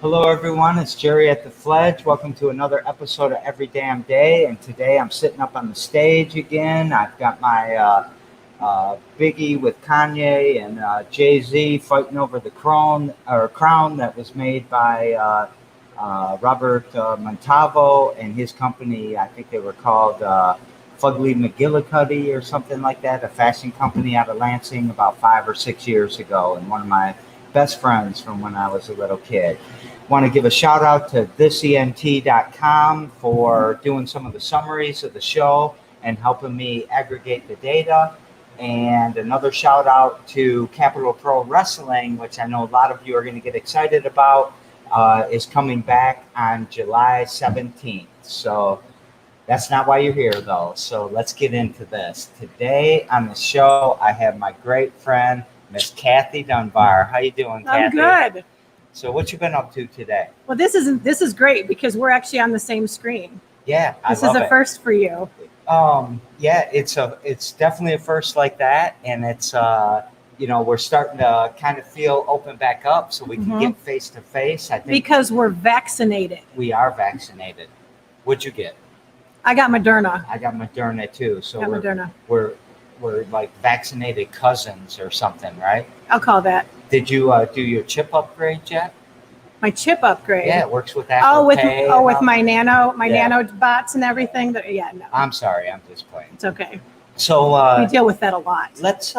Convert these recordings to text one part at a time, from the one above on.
Hello, everyone. It's Jerry at the Fledge. Welcome to another episode of Every Damn Day. And today I'm sitting up on the stage again. I've got my Biggie with Kanye and Jay-Z fighting over the crown that was made by Robert Montalvo and his company. I think they were called Fugly McGillicuddy or something like that, a fashion company out of Lansing about 5 or 6 years ago, and one of my best friends from when I was a little kid. Want to give a shout out to thisent.com for doing some of the summaries of the show and helping me aggregate the data. And another shout out to Capital Pro Wrestling, which I know a lot of you are going to get excited about, is coming back on July 17th. So that's not why you're here, though. So let's get into this. Today on the show, I have my great friend, Miss Kathie Dunbar. How you doing, Kathie? I'm good. So what you been up to today? Well, this is great because we're actually on the same screen. Yeah, this is a first for you. Yeah, it's definitely a first like that, and it's we're starting to kind of feel open back up, so we can get face to face. I think because we're vaccinated. We are vaccinated. What'd you get? I got Moderna. I got Moderna too. So we're like vaccinated cousins or something, right? I'll call that. Did you do your chip upgrade yet? My chip upgrade. Yeah, it works with Apple Pay. With my nano bots and everything. No. I'm sorry, I'm just playing. It's okay. So we deal with that a lot. Let's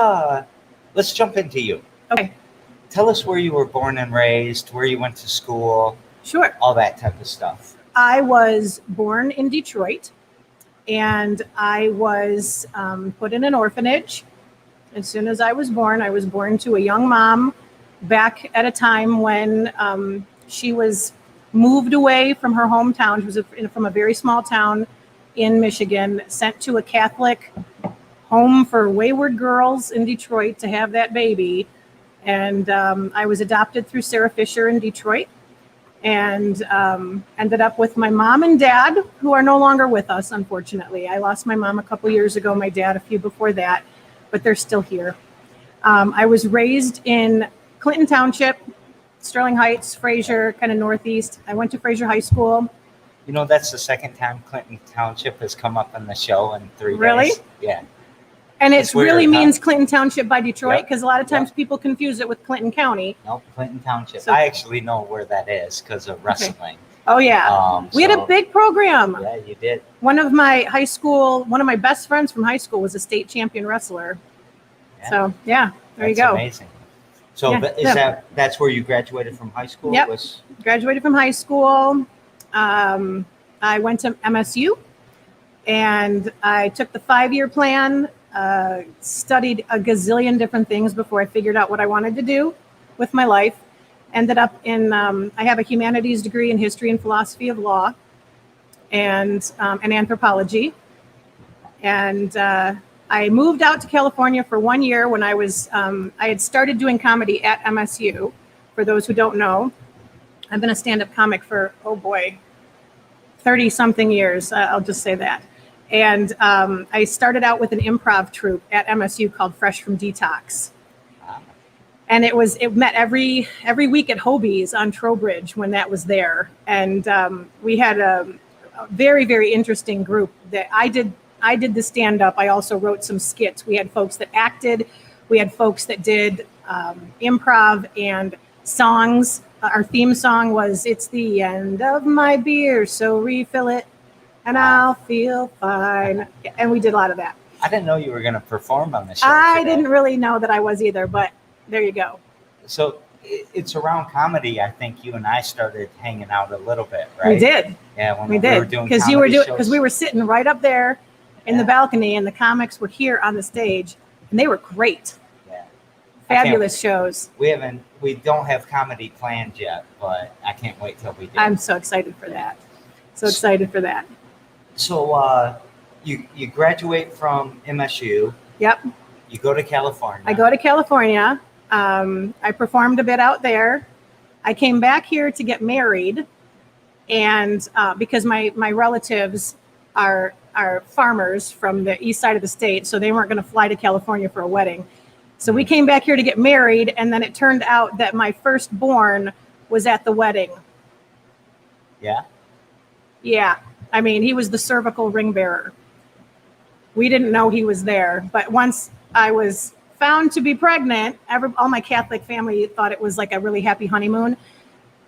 jump into you. Okay. Tell us where you were born and raised, where you went to school. Sure. All that type of stuff. I was born in Detroit, and I was put in an orphanage. As soon as I was born to a young mom back at a time when she was moved away from her hometown. She was from a very small town in Michigan, sent to a Catholic home for wayward girls in Detroit to have that baby. And I was adopted through Sarah Fisher in Detroit, and ended up with my mom and dad, who are no longer with us, unfortunately. I lost my mom a couple years ago, my dad a few before that, but they're still here. I was raised in Clinton Township, Sterling Heights, Fraser, kind of northeast. I went to Fraser High School. You know, that's the second time Clinton Township has come up on the show in 3 days. Really? Yeah. And it really means Clinton Township by Detroit, because Yep. a lot of times people confuse it with Clinton County. No, Clinton Township. So, I actually know where that is because of wrestling. Okay. Oh, yeah. We had a big program. Yeah, you did. One of my best friends from high school was a state champion wrestler. Yeah. So, yeah, there you go. That's amazing. So that's where you graduated from high school? Yep. Graduated from high school. I went to MSU, and I took the 5-year plan, studied a gazillion different things before I figured out what I wanted to do with my life. Ended up in, I have a humanities degree in history and philosophy of law and anthropology. And I moved out to California for 1 year when I had started doing comedy at MSU. For those who don't know, I've been a stand-up comic for, 30-something years. I'll just say that. And I started out with an improv troupe at MSU called Fresh from Detox. And it met every week at Hobie's on Trowbridge when that was there. And we had a very, very interesting group that I did the stand-up. I also wrote some skits. We had folks that acted. We had folks that did improv and songs. Our theme song was "It's the End of My Beer, so refill it and I'll feel fine." And we did a lot of that. I didn't know you were going to perform on the show I today. didn't really know that I was either, but there you go. So it's around comedy. I think you and I started hanging out a little bit, right? We did. Yeah, when we were doing because we were sitting right up there in the balcony, and the comics were here on the stage, and they were great. Yeah. Fabulous shows. We don't have comedy planned yet, but I can't wait till we do. I'm so excited for that. So you graduate from MSU. Yep. You go to California. I go to California. I performed a bit out there. I came back here to get married, and because my relatives are farmers from the east side of the state, so they weren't going to fly to California for a wedding. So we came back here to get married, and then it turned out that my firstborn was at the wedding. Yeah. Yeah. I mean, he was the cervical ring bearer. We didn't know he was there, but once I was found to be pregnant, all my Catholic family thought it was like a really happy honeymoon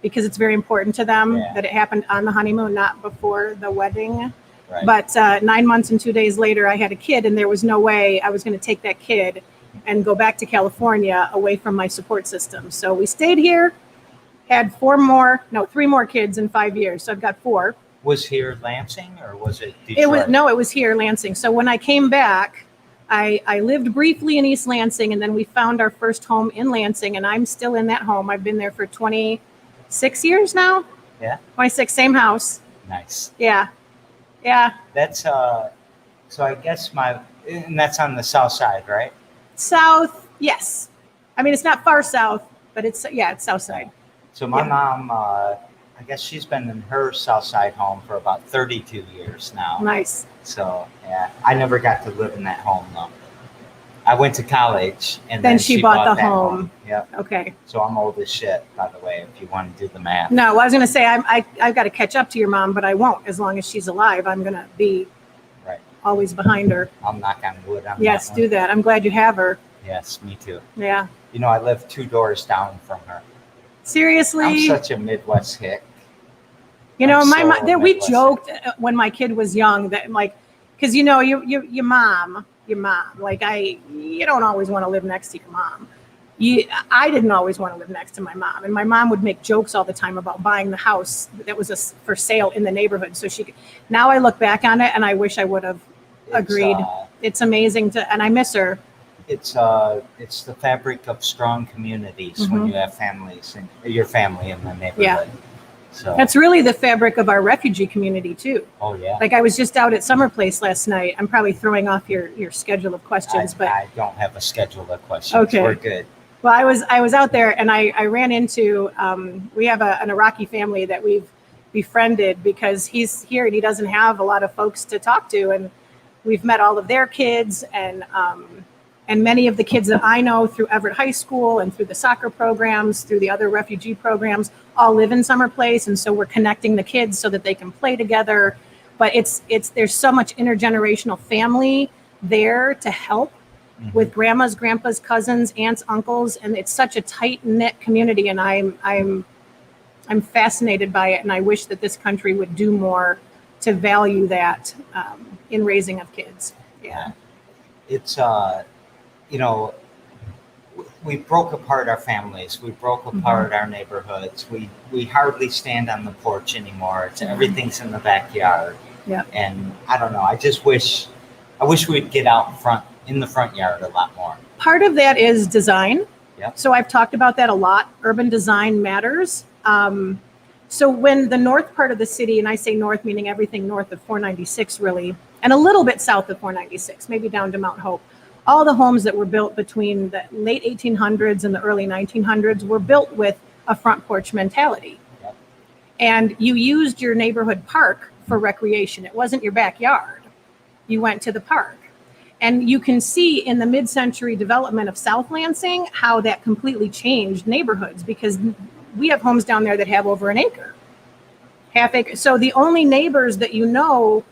because it's very important to them that it happened on the honeymoon, not before the wedding. Right. But 9 months and 2 days later, I had a kid, and there was no way I was going to take that kid and go back to California away from my support system. So we stayed here, had 3 more kids in 5 years. So I've got 4. Was here Lansing or was it Detroit? It was here, Lansing. So when I came back, I lived briefly in East Lansing, and then we found our first home in Lansing, and I'm still in that home. I've been there for 26 years now. Yeah. 26, same house. Nice. Yeah. Yeah. That's so I guess and that's on the south side, right? South, yes. I mean, it's not far south, but it's south side. So my mom, I guess she's been in her south side home for about 32 years now. Nice. So yeah, I never got to live in that home though. I went to college and then she bought the that home. Yep. Okay. So I'm old as shit, by the way, if you want to do the math. No, I was going to say I've got to catch up to your mom, but I won't. As long as she's alive, I'm going to be always behind her. I'll knock on wood on Yes, that do that. I'm glad you have her. Yes, me too. Yeah. You know, I live 2 doors down from her. Seriously? I'm such a Midwest hick. You know, we Midwest joked when my kid was young that because you know, your mom, like you don't always want to live next to your mom. I didn't always want to live next to my mom, and my mom would make jokes all the time about buying the house that was for sale in the neighborhood. So now I look back on it and I wish I would have agreed. It's amazing and I miss her. It's the fabric of strong communities when you have families and your family in the neighborhood. Yeah. So that's really the fabric of our refugee community too. Oh yeah. Like I was just out at Summer Place last night. I'm probably throwing off your schedule of questions, but I don't have a schedule of questions. Okay. We're good. Well, I was out there and I ran into we have an Iraqi family that we've befriended because he's here and he doesn't have a lot of folks to talk to, and we've met all of their kids and many of the kids that I know through Everett High School and through the soccer programs, through the other refugee programs, all live in Summer Place, and so we're connecting the kids so that they can play together. But there's so much intergenerational family there to help with grandmas, grandpas, cousins, aunts, uncles, and it's such a tight-knit community, and I'm fascinated by it, and I wish that this country would do more to value that in raising of kids. Yeah. It's you know, we broke apart our families. We broke apart our neighborhoods. We hardly stand on the porch anymore. Everything's in the backyard. Yeah. And I don't know. I wish we'd get out in the front yard a lot more. Part of that is design. Yep. So I've talked about that a lot. Urban design matters. So when the north part of the city, and I say north meaning everything north of 496 really, and a little bit south of 496, maybe down to Mount Hope, all the homes that were built between the late 1800s and the early 1900s were built with a front porch mentality. Yep. And you used your neighborhood park for recreation. It wasn't your backyard. You went to the park. And you can see in the mid-century development of South Lansing how that completely changed neighborhoods, because we have homes down there that have over an acre, half acre. So the only neighbors that you know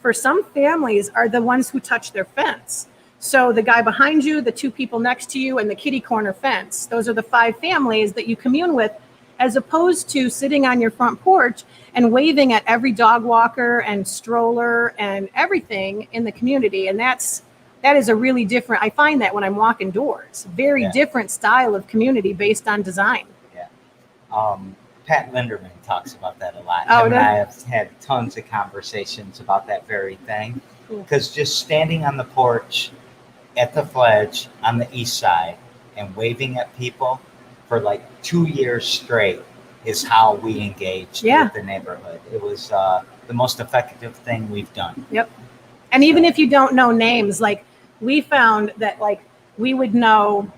for some families are the ones who touch their fence. So the guy behind you, the 2 people next to you, and the kitty corner fence. Those are the 5 families that you commune with, as opposed to sitting on your front porch and waving at every dog walker and stroller and everything in the community. And that is a really different, I find that when I'm walking doors, very different style of community based on design. Yeah. Pat Linderman talks about that a lot. Oh, Him and I have had tons of conversations about that very thing. Because just standing on the porch at the Fledge on the east side and waving at people for like 2 years straight is how we engaged with the neighborhood. It was the most effective thing we've done. Yep. And even if you don't know names, like we found that like we would know,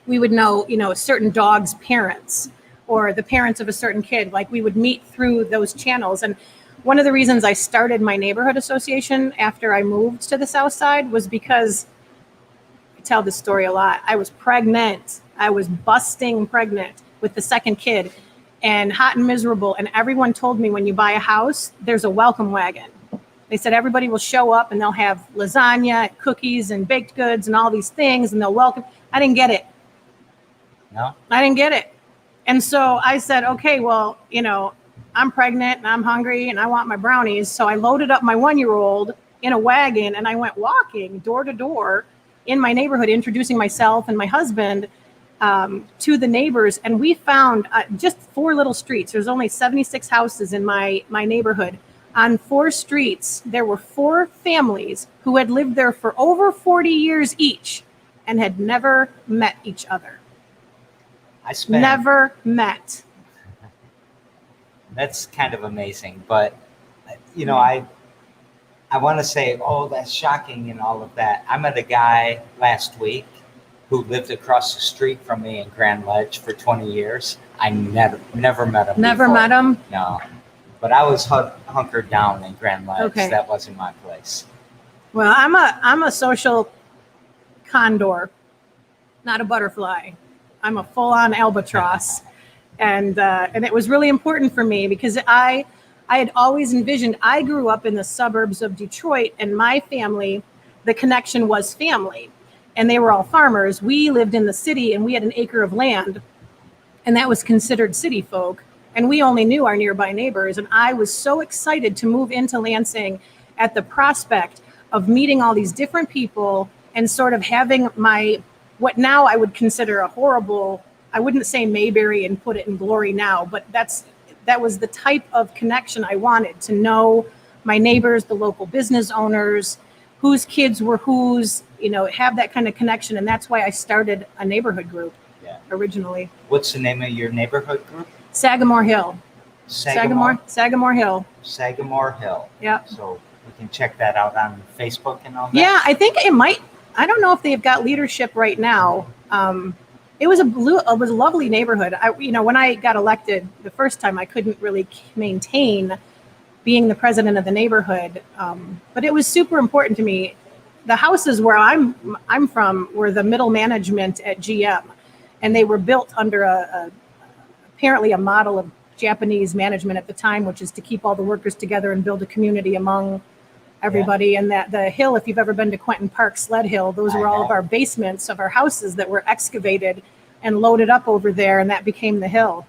a certain dog's parents or the parents of a certain kid. Like we would meet through those channels. And one of the reasons I started my neighborhood association after I moved to the South Side was because I tell this story a lot. I was pregnant. I was busting pregnant with the second kid. and hot and miserable. And everyone told me, when you buy a house, there's a welcome wagon. They said everybody will show up and they'll have lasagna, cookies, and baked goods and all these things, and they'll welcome. I didn't get it. No? I didn't get it. And so I said, okay, well, I'm pregnant and I'm hungry and I want my brownies. So I loaded up my 1-year-old in a wagon and I went walking door to door in my neighborhood, introducing myself and my husband to the neighbors. And we found just 4 little streets. There's only 76 houses in my neighborhood. On 4 streets, there were 4 families who had lived there for over 40 years each and had never met each other. Never met. That's kind of amazing. But, I want to say, oh, that's shocking and all of that. I met a guy last week who lived across the street from me in Grand Ledge for 20 years. I never met him. Never before. met him? No. But I was hunkered down in Grand Ledge. Okay. That wasn't my place. Well, I'm a social condor, not a butterfly. I'm a full-on albatross. And it was really important for me because I had always envisioned, I grew up in the suburbs of Detroit, and my family, the connection was family. And they were all farmers. We lived in the city and we had an acre of land, and that was considered city folk. And we only knew our nearby neighbors. And I was so excited to move into Lansing at the prospect of meeting all these different people and sort of having what now I would consider a horrible, I wouldn't say Mayberry and put it in glory now, but that was the type of connection I wanted, to know my neighbors, the local business owners, whose kids were whose, have that kind of connection. And that's why I started a neighborhood group originally. What's the name of your neighborhood group? Sagamore Hill. Sagamore Hill. Sagamore Hill. Yeah. So we can check that out on Facebook and all that. Yeah, I think it might. I don't know if they've got leadership right now. It was a lovely neighborhood. When I got elected the first time, I couldn't really maintain being the president of the neighborhood, but it was super important to me. The houses where I'm from were the middle management at GM, and they were built under apparently a model of Japanese management at the time, which is to keep all the workers together and build a community among everybody. Yeah. And that the hill, if you've ever been to Quentin Park, Sled Hill, those were all of our basements of our houses that were excavated and loaded up over there, and that became the hill.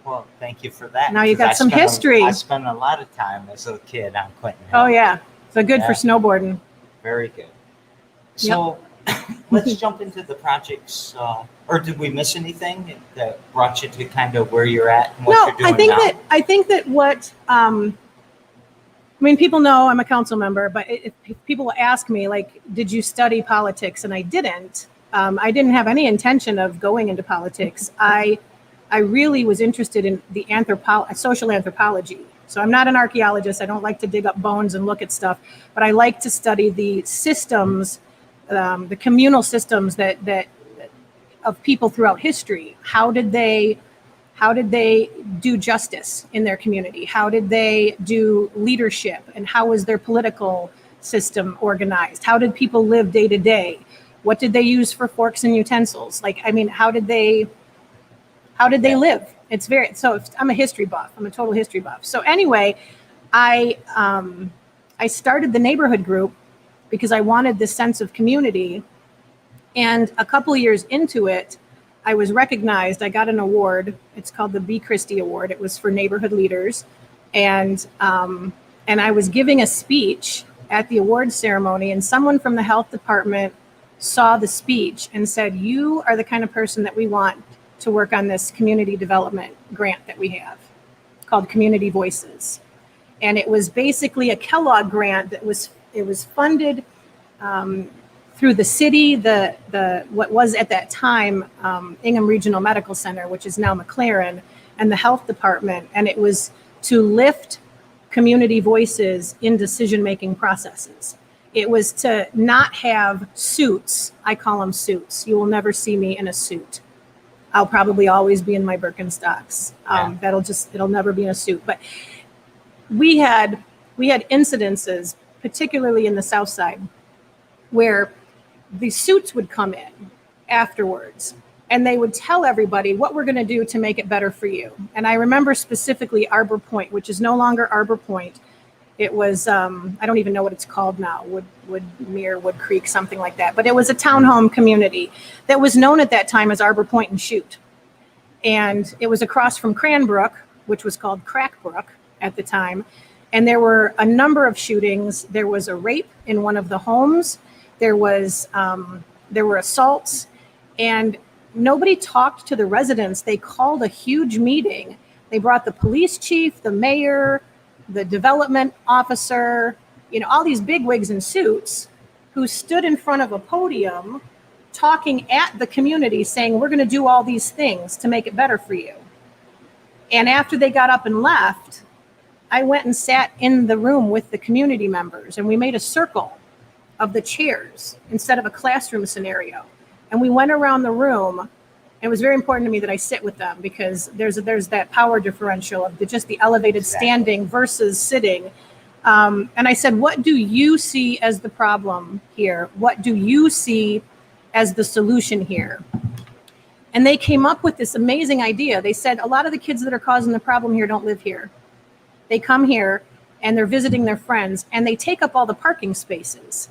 Well, thank you for that. Now you got some history. I spent a lot of time as a kid on Quentin Hill. Oh yeah, so good for snowboarding. Very good. So let's jump into the projects. Or did we miss anything that brought you to kind of where you're at and what you're doing now? I think that what people know I'm a council member, but if people ask me, like, did you study politics? And I didn't. I didn't have any intention of going into politics. I really was interested in the social anthropology. So I'm not an archaeologist. I don't like to dig up bones and look at stuff, but I like to study the systems, the communal systems that of people throughout history. How did they do justice in their community? How did they do leadership? And how was their political system organized? How did people live day to day? What did they use for forks and utensils? How did they live? I'm a history buff. I'm a total history buff. So anyway, I started the neighborhood group because I wanted this sense of community. And a couple of years into it, I was recognized. I got an award. It's called the B. Christie Award. It was for neighborhood leaders. And I was giving a speech at the award ceremony, and someone from the health department saw the speech and said, "You are the kind of person that we want to work on this community development grant that we have called Community Voices." And it was basically a Kellogg grant that was funded through the city, what was at that time Ingham Regional Medical Center, which is now McLaren, and the health department. And it was to lift community voices in decision-making processes. It was to not have suits. I call them suits. You will never see me in a suit. I'll probably always be in my Birkenstocks. It'll never be in a suit. But we had incidences, particularly in the South Side, where the suits would come in afterwards And they would tell everybody what we're going to do to make it better for you. And I remember specifically Arbor Point, which is no longer Arbor Point. It was, I don't even know what it's called now, Woodmere, Wood Creek, something like that. But it was a townhome community that was known at that time as Arbor Point and Chute. And it was across from Cranbrook, which was called Crackbrook at the time. And there were a number of shootings. There was a rape in one of the homes. There were assaults, and nobody talked to the residents. They called a huge meeting. They brought the police chief, the mayor, the development officer, all these bigwigs in suits who stood in front of a podium talking at the community saying, we're going to do all these things to make it better for you. And after they got up and left, I went and sat in the room with the community members, and we made a circle of the chairs instead of a classroom scenario. And we went around the room. It was very important to me that I sit with them because there's that power differential of just the elevated standing versus sitting. And I said, what do you see as the problem here? What do you see as the solution here? And they came up with this amazing idea. They said, a lot of the kids that are causing the problem here don't live here. They come here and they're visiting their friends, and they take up all the parking spaces.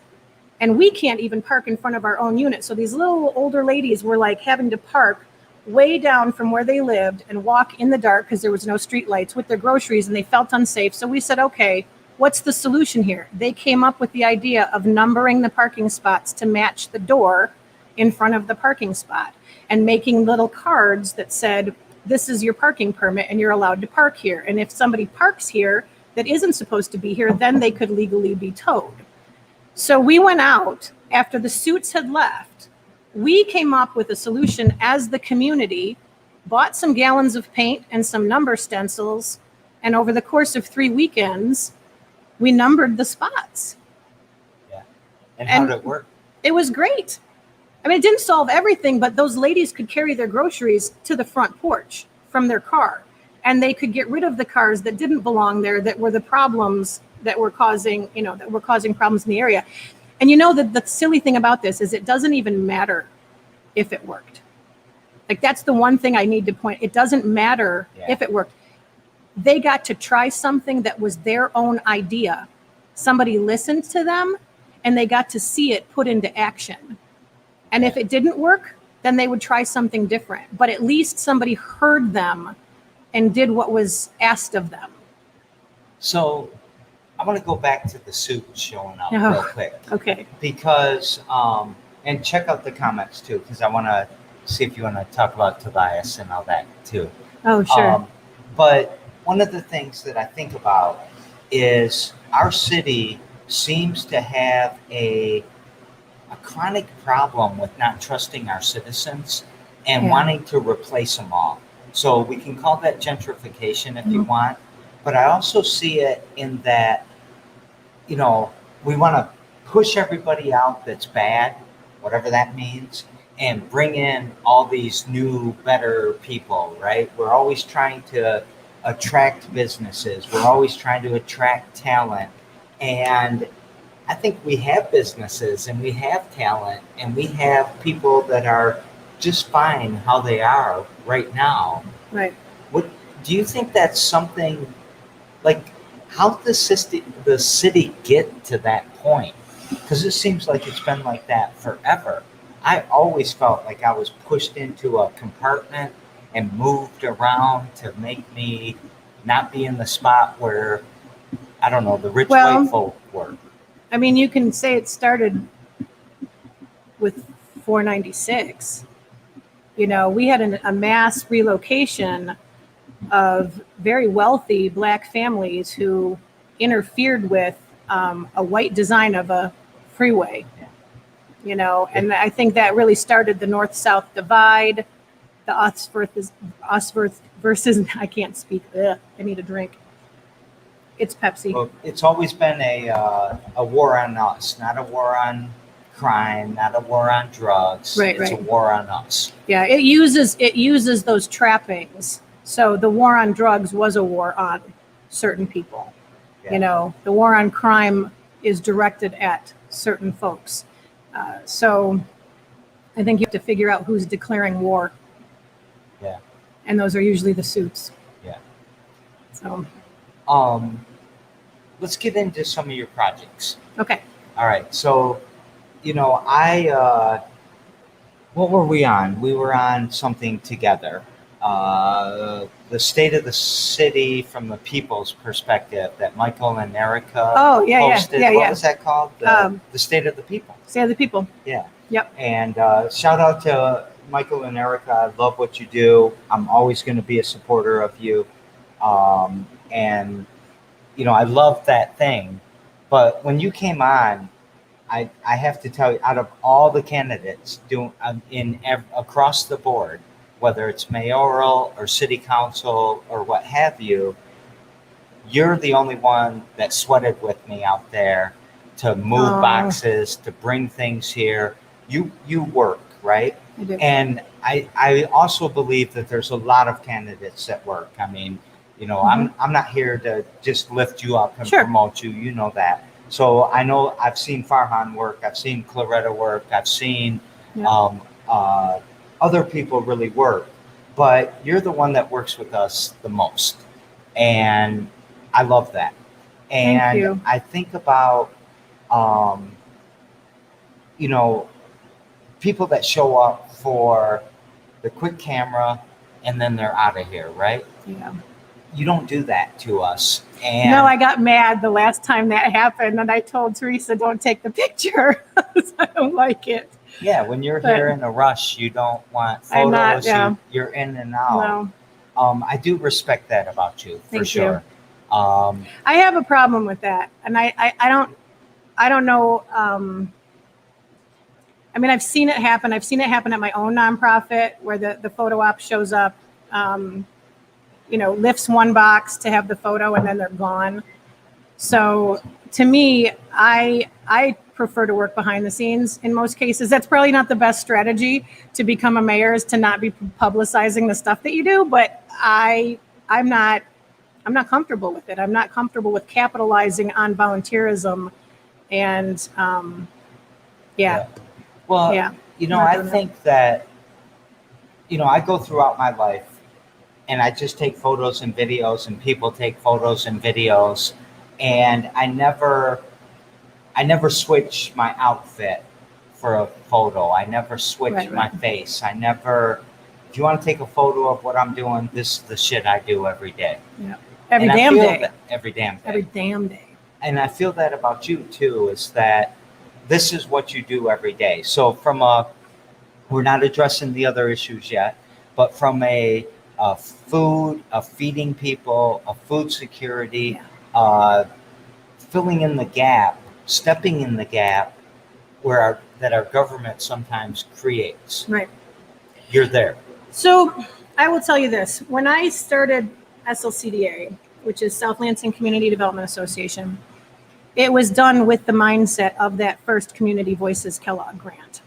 And we can't even park in front of our own unit. So these little older ladies were like having to park way down from where they lived and walk in the dark because there was no street lights with their groceries, and they felt unsafe. So we said, okay, what's the solution here? They came up with the idea of numbering the parking spots to match the door in front of the parking spot and making little cards that said, this is your parking permit and you're allowed to park here. And if somebody parks here that isn't supposed to be here, then they could legally be towed. So we went out after the suits had left. We came up with a solution as the community, bought some gallons of paint and some number stencils. And over the course of 3 weekends, we numbered the spots. Yeah. And how did it work? It was great. I mean, it didn't solve everything, but those ladies could carry their groceries to the front porch from their car. And they could get rid of the cars that didn't belong there, that were the problems that were causing, problems in the area. And the silly thing about this is it doesn't even matter if it worked. Like, that's the one thing I need to point. It doesn't matter if it worked. They got to try something that was their own idea. Somebody listened to them and they got to see it put into action. And if it didn't work, then they would try something different. But at least somebody heard them and did what was asked of them. So I want to go back to the suit showing up real quick. Okay. Because, and check out the comments too, because I want to see if you want to talk about Tobias and all that too. Oh, sure. But one of the things that I think about is our city seems to have a chronic problem with not trusting our citizens and wanting to replace them all. So we can call that gentrification if you want, but I also see it in that, we want to push everybody out that's bad, whatever that means, and bring in all these new, better people, right? We're always trying to attract businesses. We're always trying to attract talent. And I think we have businesses and we have talent and we have people that are just fine how they are right now. Right. What do you think that's something like? How did the city get to that point? Because it seems like it's been like that forever. I always felt like I was pushed into a compartment and moved around to make me not be in the spot where, I don't know, the rich white folk were. I mean, you can say it started with 496. We had a mass relocation of very wealthy Black families who interfered with a white design of a freeway. And I think that really started the North-South divide, the us versus, I can't speak, I need a drink. It's Pepsi. Well, it's always been a war on us, not a war on crime, not a war on drugs. It's a war on us. Yeah, it uses those trappings. So the war on drugs was a war on certain people. Yeah. The war on crime is directed at certain folks. So I think you have to figure out who's declaring war. Yeah. And those are usually the suits. Yeah. So. Let's get into some of your projects. Okay. All right. So, what were we on? We were on something together. The state of the city from the people's perspective that Michael and Erica posted. What was that called? The state of the people. State of the people. Yeah. Yep. And shout out to Michael and Erica. I love what you do. I'm always going to be a supporter of you. And I love that thing. But when you came on, I have to tell you, out of all the candidates across the board, whether it's mayoral or city council or what have you, you're the only one that sweated with me out there to move boxes, to bring things here. You work, right? I do. And I also believe that there's a lot of candidates that work. I mean, I'm not here to just lift you up and promote you. You know that. So I know I've seen Farhan work. I've seen Claretta work. I've seen other people really work. But you're the one that works with us the most. And I love that. And thank you. I think about, people that show up for the quick camera and then they're out of here, right? Yeah. You don't do that to us. And no, I got mad the last time that happened, and I told Teresa, "Don't take the picture. I don't like it." Yeah, when you're here in a rush, you don't want photos. You're in and out. No. I do respect that about you for sure. I have a problem with that, and I don't know. I mean, I've seen it happen. I've seen it happen at my own nonprofit where the photo op shows up. Lifts one box to have the photo and then they're gone. So to me, I prefer to work behind the scenes in most cases. That's probably not the best strategy to become a mayor, is to not be publicizing the stuff that you do, but I'm not comfortable with it. I'm not comfortable with capitalizing on volunteerism and Well, I think that, I go throughout my life and I just take photos and videos, and people take photos and videos, and I never switch my outfit for a photo. I never switch my face. I never, if you want to take a photo of what I'm doing, this is the shit I do every day. Yeah. Every damn day. Every damn day. Every damn day. And I feel that about you too, is that this is what you do every day. So we're not addressing the other issues yet, but from a feeding people, a food security, filling in the gap, stepping in the gap that our government sometimes creates. Right. You're there. So I will tell you this. When I started SLCDA, which is South Lansing Community Development Association, it was done with the mindset of that first Community Voices Kellogg grant.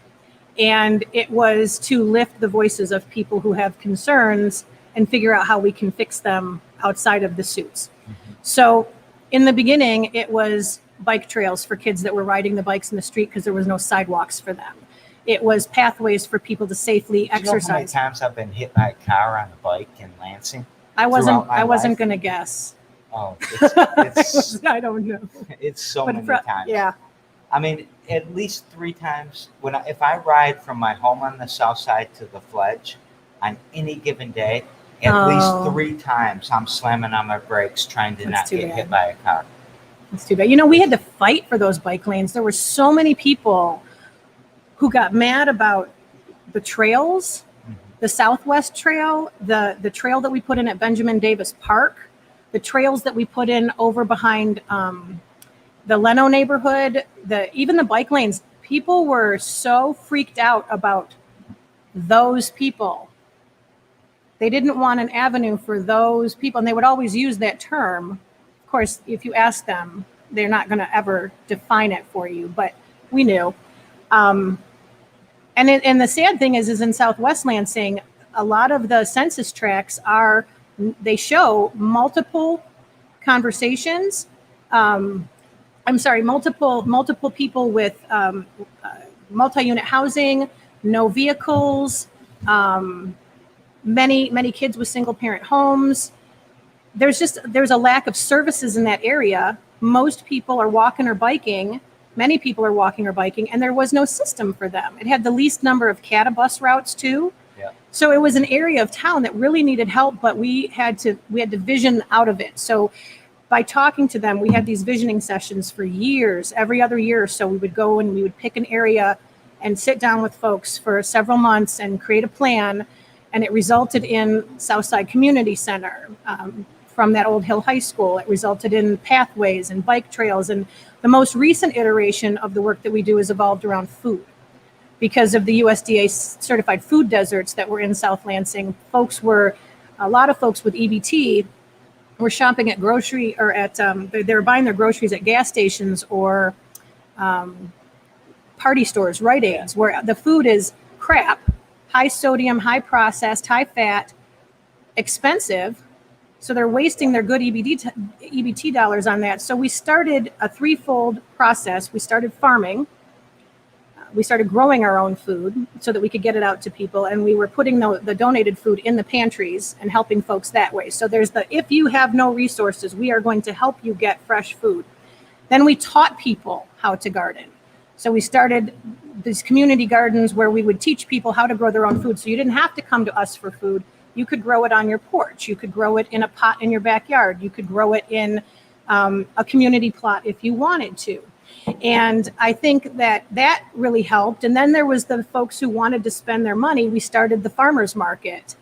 And it was to lift the voices of people who have concerns and figure out how we can fix them outside of the suits. Mm-hmm. So in the beginning, it was bike trails for kids that were riding the bikes in the street because there was no sidewalks for them. It was pathways for people to safely exercise. You know how many times I've been hit by a car on a bike in Lansing? I wasn't going to guess. Oh, it's I don't know. It's so many times. Yeah. I mean, at least 3 times if I ride from my home on the south side to the Fledge on any given day, at least 3 times I'm slamming on my brakes trying to not get hit by a car. That's too bad. We had to fight for those bike lanes. There were so many people who got mad about the trails, the Southwest Trail, the trail that we put in at Benjamin Davis Park, the trails that we put in over behind the Leno neighborhood, even the bike lanes. People were so freaked out about those people. They didn't want an avenue for those people, and they would always use that term. Of course, if you ask them, they're not going to ever define it for you, but we knew. And the sad thing is in Southwest Lansing, a lot of the census tracts they show multiple conversations. Multiple people with multi-unit housing, no vehicles, many kids with single parent homes. There's a lack of services in that area. Most people are walking or biking. Many people are walking or biking, and there was no system for them. It had the least number of bus routes too. Yeah. So it was an area of town that really needed help, but we had to vision out of it. So by talking to them, we had these visioning sessions for years. Every other year or so, we would go and we would pick an area and sit down with folks for several months and create a plan. And it resulted in Southside Community Center. From that old Hill High School. It resulted in pathways and bike trails. And the most recent iteration of the work that we do is evolved around food. Because of the USDA certified food deserts that were in South Lansing, a lot of folks with EBT were shopping at grocery or they were buying their groceries at gas stations or party stores, Rite Aids, where the food is crap, high sodium, high processed, high fat, expensive. So they're wasting their good EBT dollars on that. So we started a threefold process. We started farming. We started growing our own food so that we could get it out to people. And we were putting the donated food in the pantries and helping folks that way. So there's if you have no resources, we are going to help you get fresh food. Then we taught people how to garden. So we started these community gardens where we would teach people how to grow their own food. So you didn't have to come to us for food. You could grow it on your porch. You could grow it in a pot in your backyard. You could grow it in a community plot if you wanted to. And I think that really helped. And then there was the folks who wanted to spend their money. We started the farmers market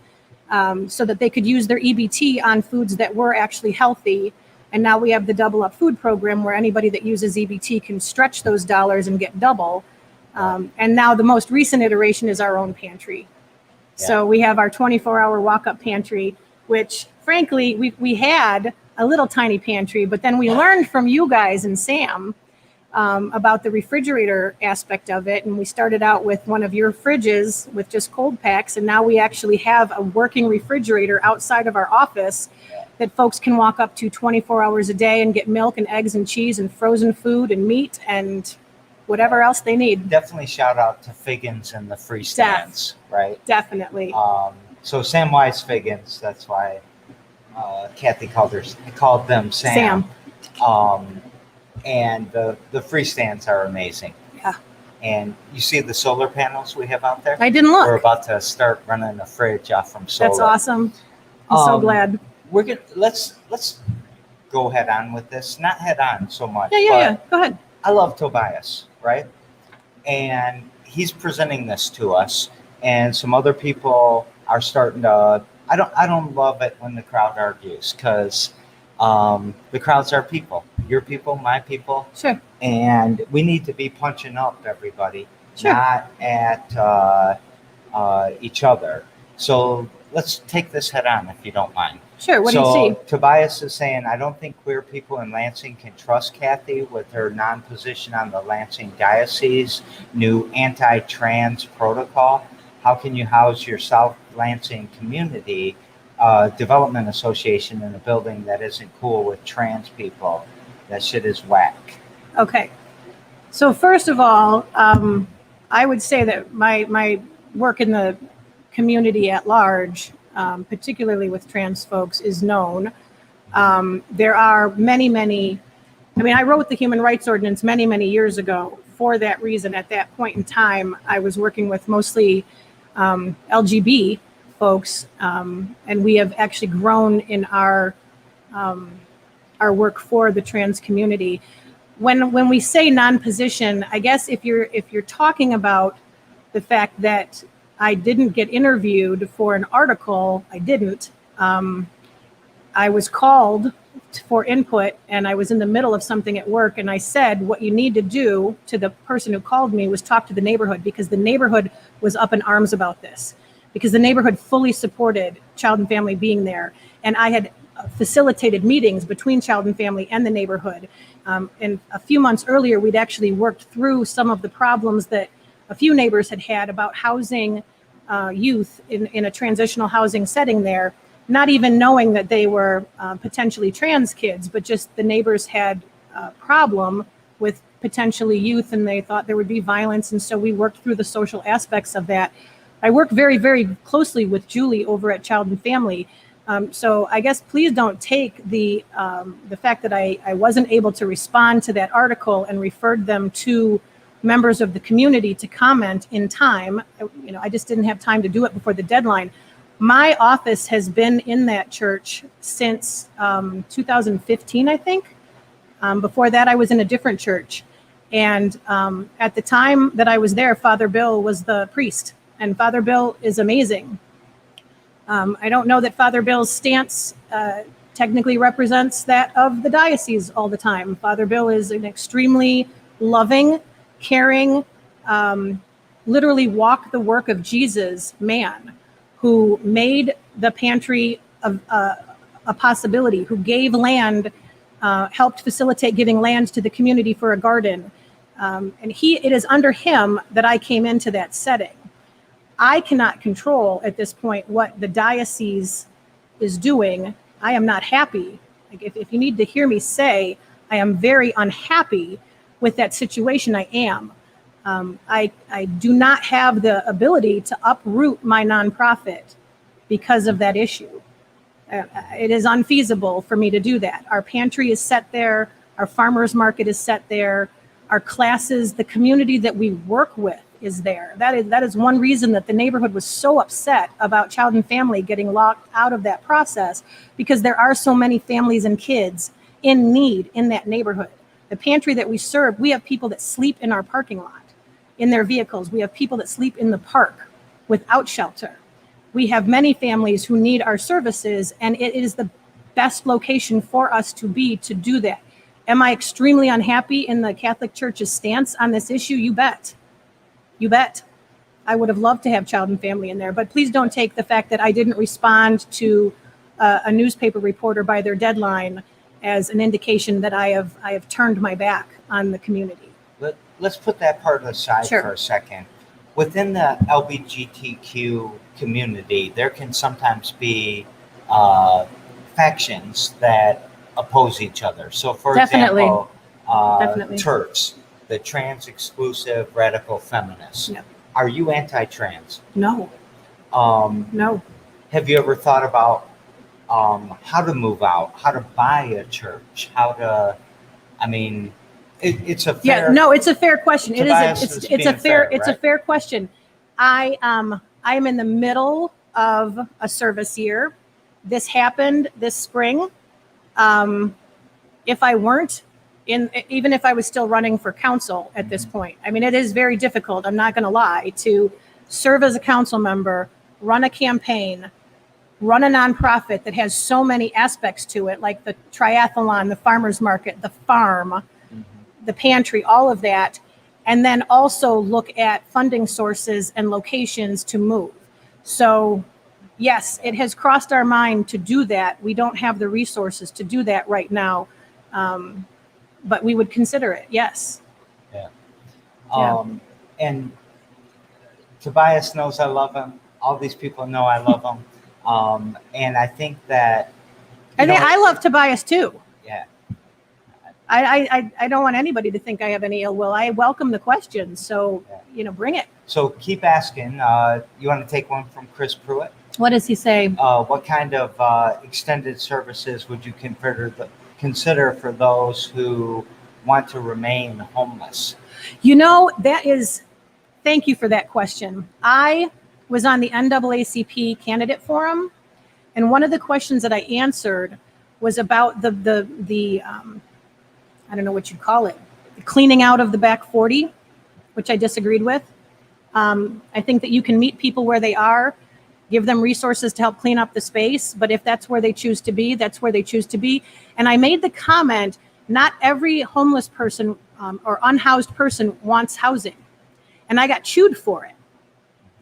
so that they could use their EBT on foods that were actually healthy. And now we have the Double Up Food Program where anybody that uses EBT can stretch those dollars and get double. And now the most recent iteration is our own pantry. So we have our 24-hour walk-up pantry, which frankly, we had a little tiny pantry, but then we learned from you guys and Sam about the refrigerator aspect of it. And we started out with one of your fridges with just cold packs. And now we actually have a working refrigerator outside of our office that folks can walk up to 24 hours a day and get milk and eggs and cheese and frozen food and meat and whatever else they need. Definitely shout out to Figgins and the free stands, right? Definitely. So Samwise Figgins, that's why Kathie called them Sam. And the free stands are amazing. Yeah. And you see the solar panels we have out there? I didn't look. We're about to start running a fridge off from solar. That's awesome. I'm so glad. Let's go head on with this. Not head on so much. Yeah. Go ahead. I love Tobias, right? And he's presenting this to us, and some other people are starting to. I don't love it when the crowd argues because the crowds are people, your people, my people. Sure. And we need to be punching up everybody, sure, not at each other. So let's take this head on, if you don't mind. Sure. What do you see? Tobias is saying, I don't think queer people in Lansing can trust Kathie with her non-position on the Lansing Diocese new anti-trans protocol. How can you house your South Lansing Community Development Association in a building that isn't cool with trans people? That shit is whack. Okay. So first of all, I would say that my work in the community at large, particularly with trans folks, is known. There are many, I wrote the Human Rights Ordinance many years ago for that reason. At that point in time, I was working with mostly LGB folks, and we have actually grown in our work for the trans community. When we say non-position, I guess if you're talking about the fact that I didn't get interviewed for an article, I didn't. I was called for input, and I was in the middle of something at work, and I said, what you need to do to the person who called me was talk to the neighborhood, because the neighborhood was up in arms about this, because the neighborhood fully supported Child and Family being there. And I had facilitated meetings between Child and Family and the neighborhood. And a few months earlier, we'd actually worked through some of the problems that a few neighbors had about housing youth in a transitional housing setting there, not even knowing that they were potentially trans kids, but just the neighbors had a problem with potentially youth, and they thought there would be violence. And so we worked through the social aspects of that. I work very, very closely with Julie over at Child and Family. So I guess please don't take the fact that I wasn't able to respond to that article and referred them to members of the community to comment in time. I just didn't have time to do it before the deadline. My office has been in that church since 2015, I think. Before that, I was in a different church. And at the time that I was there, Father Bill was the priest. And Father Bill is amazing. I don't know that Father Bill's stance technically represents that of the diocese all the time. Father Bill is an extremely loving, caring, literally walk the work of Jesus man who made the pantry a possibility, who gave land, helped facilitate giving land to the community for a garden. And it is under him that I came into that setting. I cannot control at this point what the diocese is doing. I am not happy. Like if you need to hear me say, I am very unhappy with that situation. I am. I do not have the ability to uproot my nonprofit because of that issue. It is unfeasible for me to do that. Our pantry is set there. Our farmers market is set there. Our classes, the community that we work with is there. That is one reason that the neighborhood was so upset about Child and Family getting locked out of that process, because there are so many families and kids in need in that neighborhood. The pantry that we serve, we have people that sleep in our parking lot in their vehicles. We have people that sleep in the park without shelter. We have many families who need our services, and it is the best location for us to be to do that. Am I extremely unhappy in the Catholic Church's stance on this issue? You bet. You bet. I would have loved to have Child and Family in there, but please don't take the fact that I didn't respond to a newspaper reporter by their deadline as an indication that I have turned my back on the community. Let's put that part aside Sure. for a second. Within the LGBTQ community, there can sometimes be factions that oppose each other. So, for Definitely. example, Definitely. TERFs, the trans-exclusive radical feminists. Yep. Are you anti-trans? No. No. Have you ever thought about how to move out, how to buy a church, it's a fair. Yeah, no, it's a fair question. It Tobias is. is It's a being fair. fair, It's a right? fair question. I am in the middle of a service year. This happened this spring. If I weren't even if I was still running for council at this point, it is very difficult. I'm not going to lie, to serve as a council member, run a campaign, run a nonprofit that has so many aspects to it, like the triathlon, the farmers market, the farm, the pantry, all of that, and then also look at funding sources and locations to move. So yes, it has crossed our mind to do that. We don't have the resources to do that right now, but we would consider it, yes. Yeah. And Tobias knows I love him. All these people know I love him. And I think that... I love Tobias too. Yeah. I don't want anybody to think I have any ill will. I welcome the questions, so bring it. So keep asking. You want to take one from Chris Pruitt? What does he say? What kind of extended services would you consider for those who want to remain homeless? Thank you for that question. I was on the NAACP candidate forum, and one of the questions that I answered was about the I don't know what you'd call it, the cleaning out of the back 40, which I disagreed with. I think that you can meet people where they are, give them resources to help clean up the space, but if that's where they choose to be, that's where they choose to be. And I made the comment, not every homeless person or unhoused person wants housing. And I got chewed for it.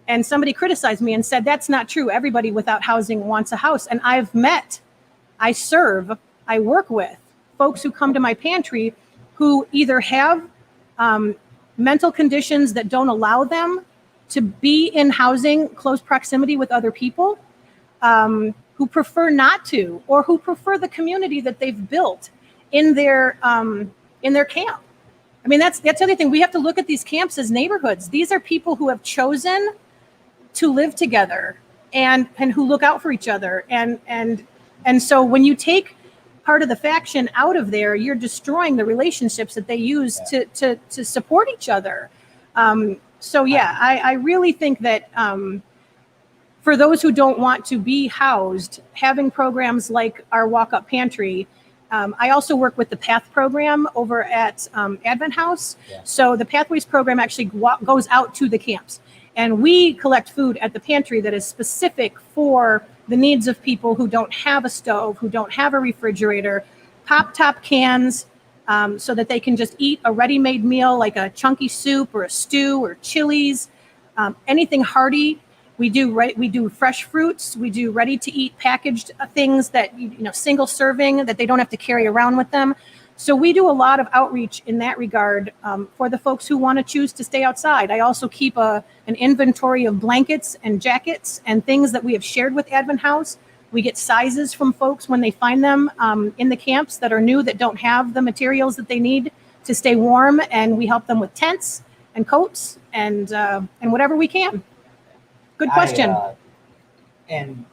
And somebody criticized me and said, that's not true. Everybody without housing wants a house. And I work with folks who come to my pantry who either have mental conditions that don't allow them to be in housing close proximity with other people, who prefer not to, or who prefer the community that they've built in their camp. I mean, that's the other thing. We have to look at these camps as neighborhoods. These are people who have chosen to live together and who look out for each other. And so when you take part of the faction out of there, you're destroying the relationships that they use to support each other. So yeah, I really think that for those who don't want to be housed, having programs like our walk-up pantry. I also work with the PATH program over at Advent House. Yeah. So the Pathways program actually goes out to the camps. And we collect food at the pantry that is specific for the needs of people who don't have a stove, who don't have a refrigerator, pop-top cans, so that they can just eat a ready-made meal like a chunky soup or a stew or chilies, anything hearty. We do fresh fruits. We do ready-to-eat packaged things that, single serving that they don't have to carry around with them. So we do a lot of outreach in that regard for the folks who want to choose to stay outside. I also keep an inventory of blankets and jackets and things that we have shared with Advent House. We get sizes from folks when they find them in the camps that are new, that don't have the materials that they need to stay warm, and we help them with tents and coats and whatever we can. Good question. And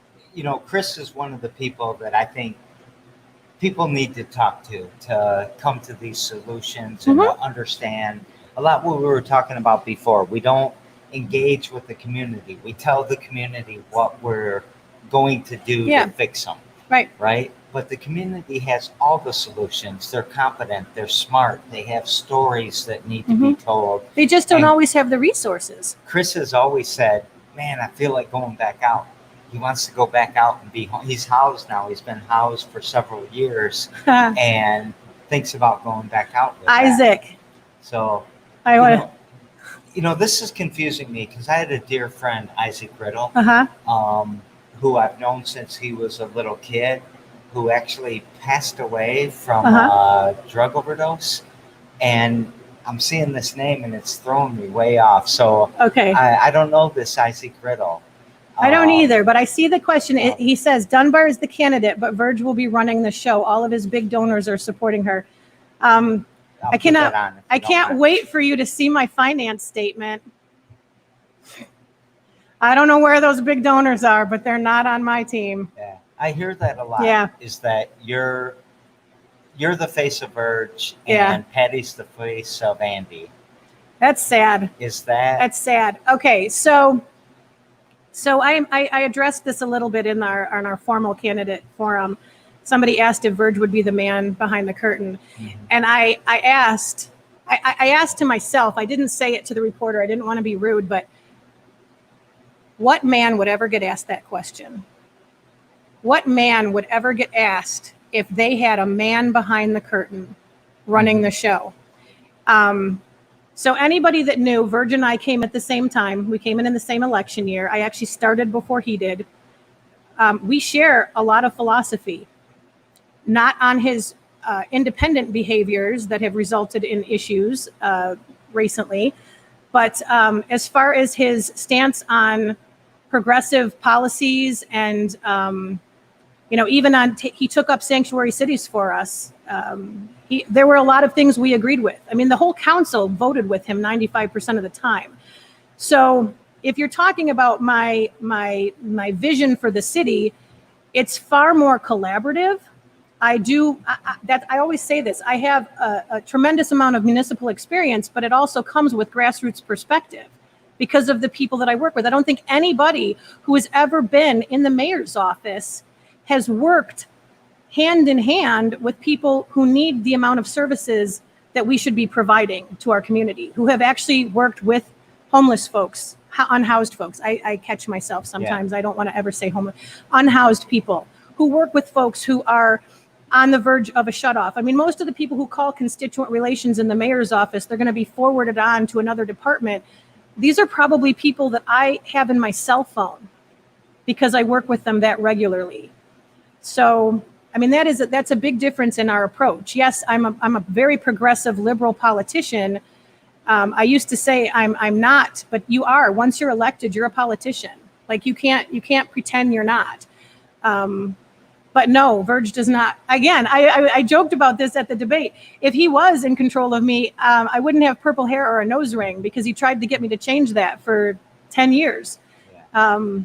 Chris is one of the people that I think people need to talk to come to these solutions and to understand a lot what we were talking about before. We don't engage with the community. We tell the community what we're going to do to fix them. Right. But the community has all the solutions. They're competent. They're smart. They have stories that need to be told. They just don't always have the resources. Chris has always said, man, I feel like going back out. He wants to go back out and be home. He's housed now. He's been housed for several years and thinks about going back out with Isaac. That. So, this is confusing me because I had a dear friend, Isaac Riddle, who I've known since he was a little kid, who actually passed away from a drug overdose. And I'm seeing this name and it's throwing me way off. So I don't know this Isaac Riddle. I don't either, but I see the question. He says Dunbar is the candidate, but Verge will be running the show. All of his big donors are supporting her. I can't wait for you to see my finance statement. I don't know where those big donors are, but they're not on my team. Yeah, I hear that a lot. Yeah. Is that you're the face of Verge and Patty's the face of Andy. That's sad. That's sad. Okay, so I addressed this a little bit in our formal candidate forum. Somebody asked if Verge would be the man behind the curtain, and I asked to myself. I didn't say it to the reporter. I didn't want to be rude, but what man would ever get asked that question? What man would ever get asked if they had a man behind the curtain running the show? So anybody that knew, Verge and I came at the same time. We came in the same election year. I actually started before he did. We share a lot of philosophy, not on his independent behaviors that have resulted in issues recently, but as far as his stance on progressive policies and even on he took up sanctuary cities for us. There were a lot of things we agreed with. I mean, the whole council voted with him 95% of the time. So if you're talking about my vision for the city, it's far more collaborative. I always say this. I have a tremendous amount of municipal experience, but it also comes with grassroots perspective because of the people that I work with. I don't think anybody who has ever been in the mayor's office has worked hand in hand with people who need the amount of services that we should be providing to our community, who have actually worked with homeless folks, unhoused folks. I catch myself sometimes. I don't want to ever say homeless. Unhoused people who work with folks who are on the verge of a shutoff. I mean, most of the people who call constituent relations in the mayor's office, they're going to be forwarded on to another department. These are probably people that I have in my cell phone because I work with them that regularly. So, I mean, that's a big difference in our approach. Yes, I'm a very progressive liberal politician. I used to say I'm not, but you are. Once you're elected, you're a politician. Like you can't pretend you're not. But no, Verge does not. Again, I joked about this at the debate. If he was in control of me, I wouldn't have purple hair or a nose ring, because he tried to get me to change that for 10 years. Yeah.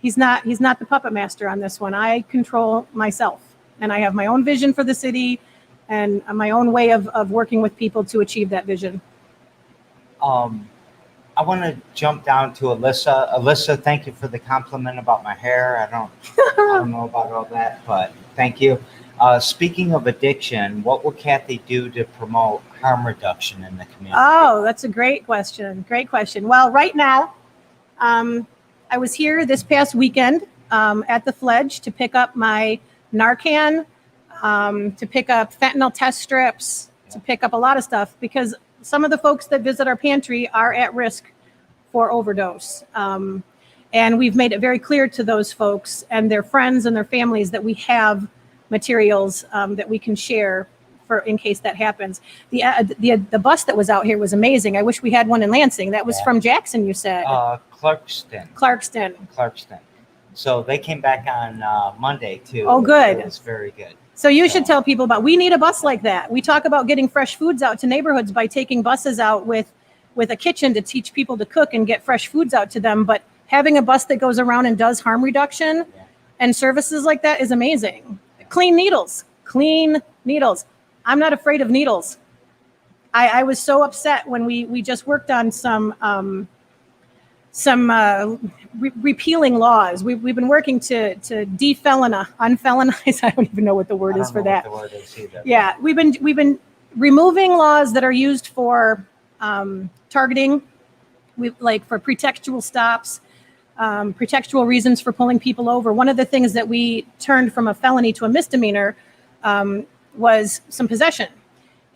He's not the puppet master on this one. I control myself, and I have my own vision for the city and my own way of working with people to achieve that vision. I want to jump down to Alyssa. Alyssa, thank you for the compliment about my hair. I don't know about all that, but thank you. Speaking of addiction, what will Kathie do to promote harm reduction in the community? Oh, that's a great question. Great question. Well, right now, I was here this past weekend at the Fledge to pick up my Narcan, to pick up fentanyl test strips, to pick up a lot of stuff, because some of the folks that visit our pantry are at risk for overdose. And we've made it very clear to those folks and their friends and their families that we have materials that we can share for in case that happens. The bus that was out here was amazing. I wish we had one in Lansing. That was from Jackson, you said? Clarkston. So they came back on Monday too. Oh, good. It was very good. So you should tell people we need a bus like that. We talk about getting fresh foods out to neighborhoods by taking buses out with a kitchen to teach people to cook and get fresh foods out to them. But having a bus that goes around and does harm reduction and services like that is amazing. Clean needles. I'm not afraid of needles. I was so upset when we just worked on some repealing laws. We've been working to unfelonize. I don't even know what the word is for that. What the word is either. Yeah, we've been removing laws that are used for targeting, like for pretextual stops, pretextual reasons for pulling people over. One of the things that we turned from a felony to a misdemeanor was some possession.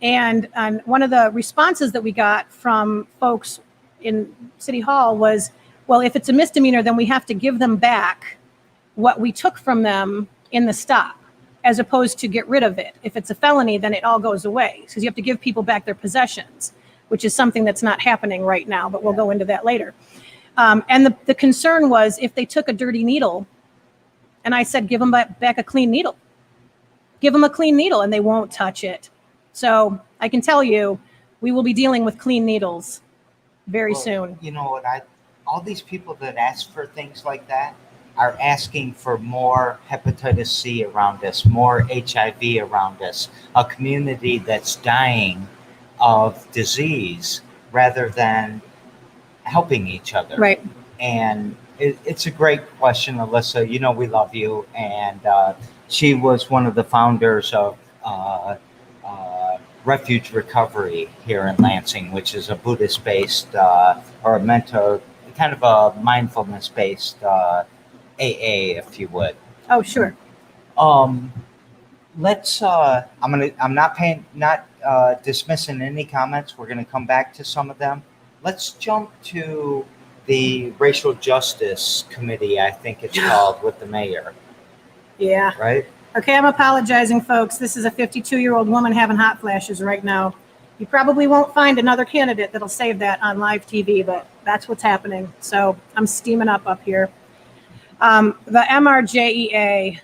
And one of the responses that we got from folks in City Hall was, well, if it's a misdemeanor, then we have to give them back what we took from them in the stop, as opposed to get rid of it. If it's a felony, then it all goes away, because you have to give people back their possessions, which is something that's not happening right now, but we'll go into that later. And the concern was if they took a dirty needle, and I said, give them back a clean needle. Give them a clean needle, and they won't touch it. So I can tell you, we will be dealing with clean needles very soon. You know what? All these people that ask for things like that are asking for more hepatitis C around us, more HIV around us, a community that's dying of disease rather than helping each other. Right. And it's a great question, Alyssa. You know we love you. And she was one of the founders of Refuge Recovery here in Lansing, which is a Buddhist-based or a mentor, kind of a mindfulness-based AA, if you would. Oh, sure. Let's. I'm not dismissing any comments. We're gonna come back to some of them. Let's jump to the Racial Justice Committee, I think it's called, with the mayor. Yeah. Right? Okay, I'm apologizing, folks. This is a 52-year-old woman having hot flashes right now. You probably won't find another candidate that'll save that on live TV, but that's what's happening. So I'm steaming up here. The MRJEA.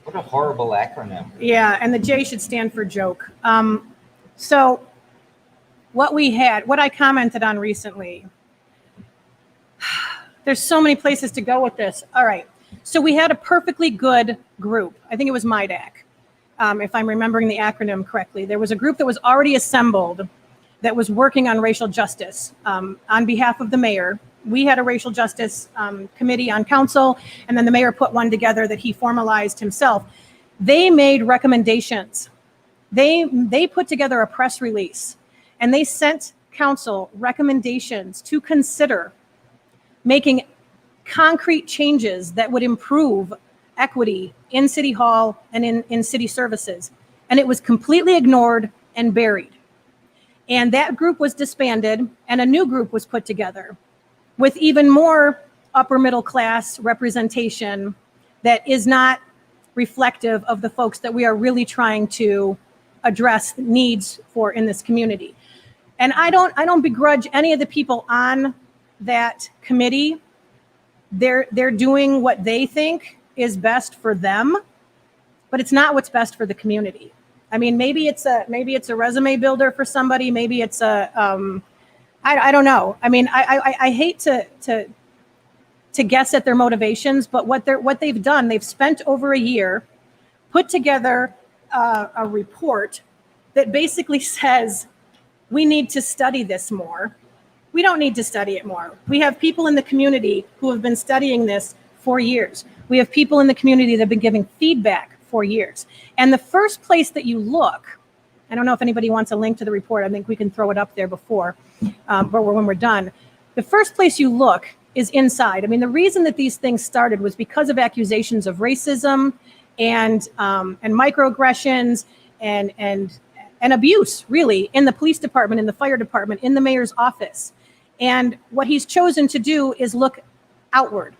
What a horrible acronym. Yeah, and the J should stand for joke. So what I commented on recently, there's so many places to go with this. All right. So we had a perfectly good group. I think it was MIDAC, if I'm remembering the acronym correctly. There was a group that was already assembled that was working on racial justice on behalf of the mayor. We had a racial justice committee on council, and then the mayor put one together that he formalized himself. They made recommendations. They put together a press release, and they sent council recommendations to consider making concrete changes that would improve equity in City Hall and in city services. And it was completely ignored and buried. And that group was disbanded, and a new group was put together with even more upper middle class representation that is not reflective of the folks that we are really trying to address needs for in this community. And I don't begrudge any of the people on that committee they're doing what they think is best for them, but it's not what's best for the community. I mean, maybe it's a resume builder for somebody. Maybe it's I don't know. I mean, I hate to guess at their motivations, but what they've done, they've spent over a year, put together a report that basically says we need to study this more. We don't need to study it more. We have people in the community who have been studying this for years. We have people in the community that have been giving feedback for years. And the first place that you look, I don't know if anybody wants a link to the report. I think we can throw it up there before, but when we're done. The first place you look is inside. I mean, the reason that these things started was because of accusations of racism and microaggressions and abuse, really, in the police department, in the fire department, in the mayor's office. And what he's chosen to do is look outward.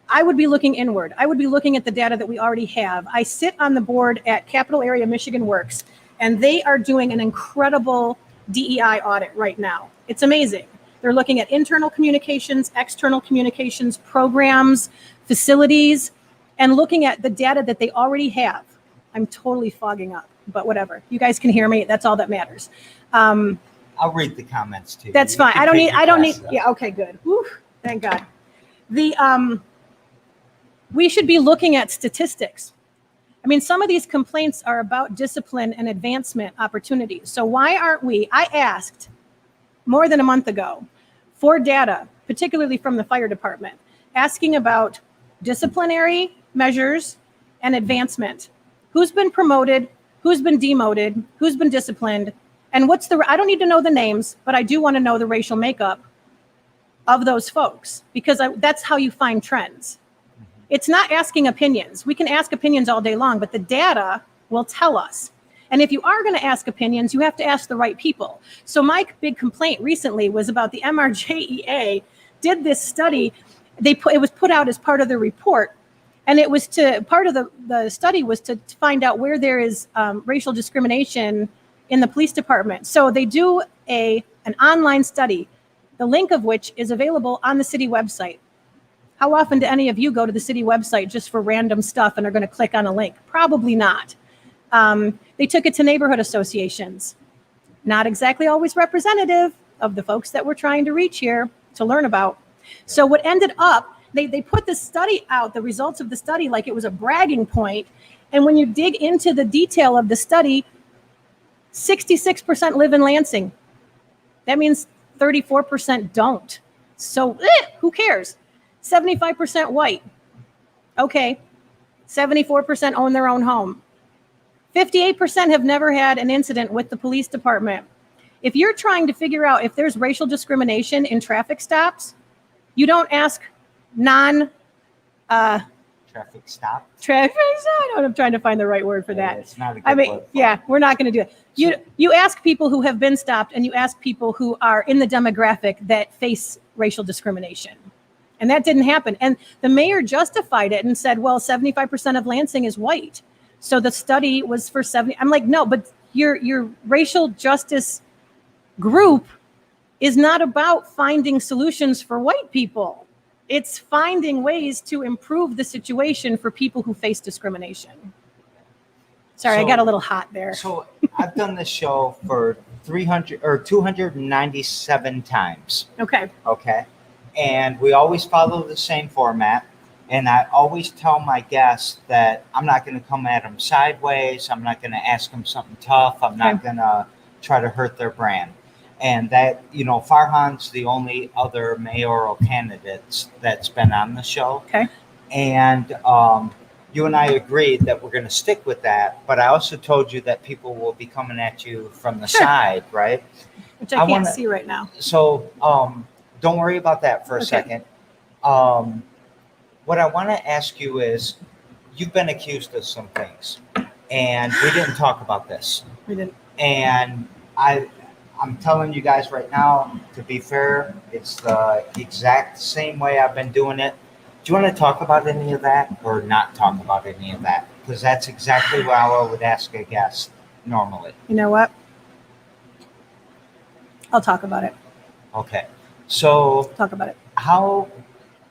I would be looking inward. I would be looking at the data that we already have. I sit on the board at Capital Area Michigan Works, and they are doing an incredible DEI audit right now. It's amazing. They're looking at internal communications, external communications, programs, facilities, and looking at the data that they already have. I'm totally fogging up, but whatever. You guys can hear me. That's all that matters. I'll read the comments too. That's fine. I don't need. Yeah. Okay, good. Whew, thank God. We should be looking at statistics. I mean, some of these complaints are about discipline and advancement opportunities. So why aren't we? I asked more than a month ago for data, particularly from the fire department, asking about disciplinary measures and advancement. Who's been promoted? Who's been demoted? Who's been disciplined? And I don't need to know the names, but I do want to know the racial makeup of those folks, because that's how you find trends. It's not asking opinions. We can ask opinions all day long, but the data will tell us. And if you are going to ask opinions, you have to ask the right people. So my big complaint recently was about the MRJEA did this study. It was put out as part of the report. And it was part of the study was to find out where there is racial discrimination in the police department. So they do an online study, the link of which is available on the city website. How often do any of you go to the city website just for random stuff and are going to click on a link? Probably not. They took it to neighborhood associations. Not exactly always representative of the folks that we're trying to reach here to learn about. So what ended up, they put the study out, the results of the study, like it was a bragging point. And when you dig into the detail of the study, 66% live in Lansing. That means 34% don't. So who cares? 75% white. Okay. 74% own their own home. 58% have never had an incident with the police department. If you're trying to figure out if there's racial discrimination in traffic stops, you don't ask traffic stop. I'm trying to find the right word for that. It's not a good word. Yeah, we're not going to do it. You ask people who have been stopped, and you ask people who are in the demographic that face racial discrimination. And that didn't happen. And the mayor justified it and said, well, 75% of Lansing is white. So the study was for 70. I'm like, no, but your racial justice group is not about finding solutions for white people. It's finding ways to improve the situation for people who face discrimination. Sorry, I got a little hot there. So I've done this show for 297 times. Okay. And we always follow the same format. And I always tell my guests that I'm not going to come at them sideways. I'm not going to ask them something tough. I'm not going to try to hurt their brand. And that, Farhan's the only other mayoral candidate that's been on the show. Okay. And you and I agreed that we're going to stick with that. But I also told you that people will be coming at you from the side, right? Which I can't see right now. So don't worry about that for a second. What I want to ask you is, you've been accused of some things, and we didn't talk about this. We didn't. And I'm telling you guys right now, to be fair, it's the exact same way I've been doing it. Do you want to talk about any of that or not talk about any of that? Because that's exactly what I would ask a guest normally. You know what? I'll talk about it. Okay. So talk about it. How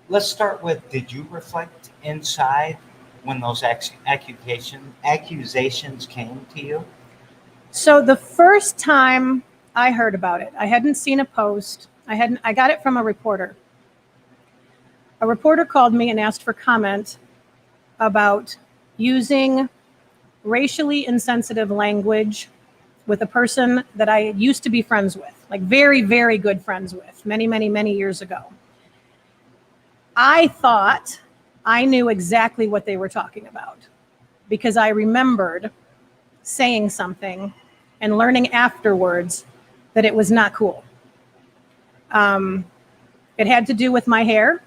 let's start with, did you reflect inside when those accusations came to you? So the first time I heard about it, I hadn't seen a post. I got it from a reporter. A reporter called me and asked for comment about using racially insensitive language with a person that I used to be friends with, like very, very good friends with, many, many, many years ago. I thought I knew exactly what they were talking about because I remembered saying something and learning afterwards that it was not cool. It had to do with my hair.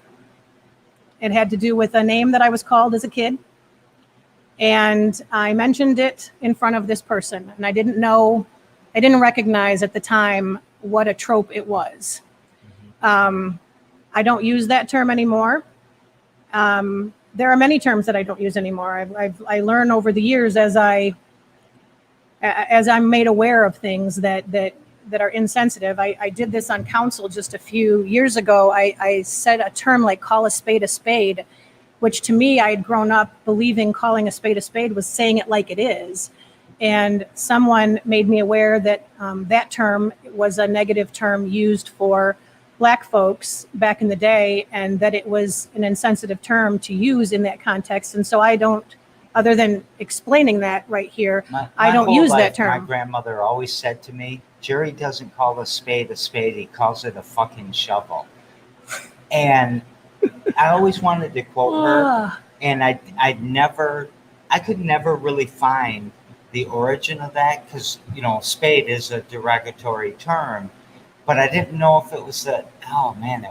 It had to do with a name that I was called as a kid. And I mentioned it in front of this person. And I didn't recognize at the time what a trope it was. I don't use that term anymore. There are many terms that I don't use anymore. I learn over the years as I'm made aware of things that are insensitive. I did this on council just a few years ago. I said a term like call a spade, which to me, I had grown up believing calling a spade was saying it like it is. And someone made me aware that that term was a negative term used for Black folks back in the day, and that it was an insensitive term to use in that context. And so I don't, other than explaining that right here, I don't use that term. My grandmother always said to me, Jerry doesn't call a spade, he calls it a fucking shovel. And I always wanted to quote her, and I could never really find the origin of that, because, spade is a derogatory term, but I didn't know if it was it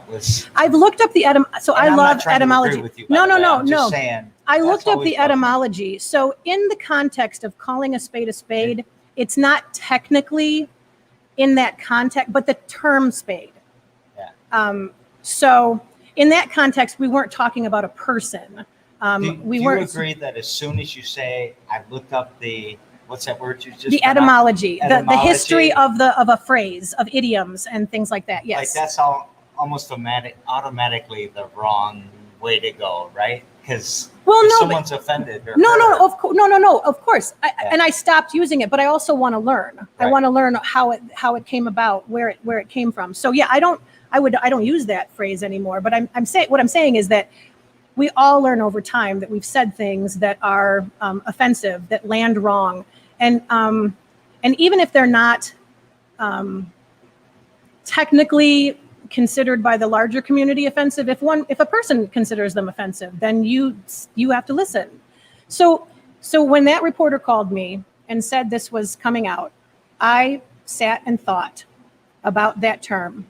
was. I've looked up the so I love etymology. No. Saying, I looked up the etymology. So in the context of calling a spade, it's not technically in that context, but the term spade. Yeah. So in that context, we weren't talking about a person. Do you agree that as soon as you say, I looked up what's that word you just the etymology, the history of a phrase, of idioms and things like that? Yes. Like that's almost automatically the wrong way to go, right? Because someone's offended. Or no, of course. And I stopped using it, but I also want to learn. Right. I want to learn how it came about, where it came from. So yeah, I don't use that phrase anymore. But I'm saying, what I'm saying is that we all learn over time that we've said things that are offensive, that land wrong, and even if they're not technically considered by the larger community offensive, if a person considers them offensive, then you have to listen. So when that reporter called me and said this was coming out, I sat and thought about that term,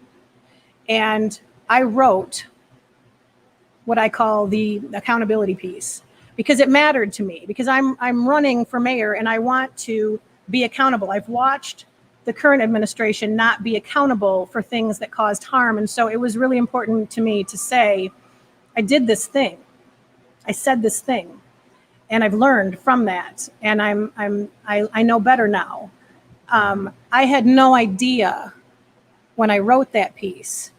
and I wrote what I call the accountability piece, because it mattered to me, because I'm running for mayor and I want to be accountable. I've watched the current administration not be accountable for things that caused harm. And so it was really important to me to say, I did this thing. I said this thing, and I've learned from that. And I know better now. I had no idea when I wrote that piece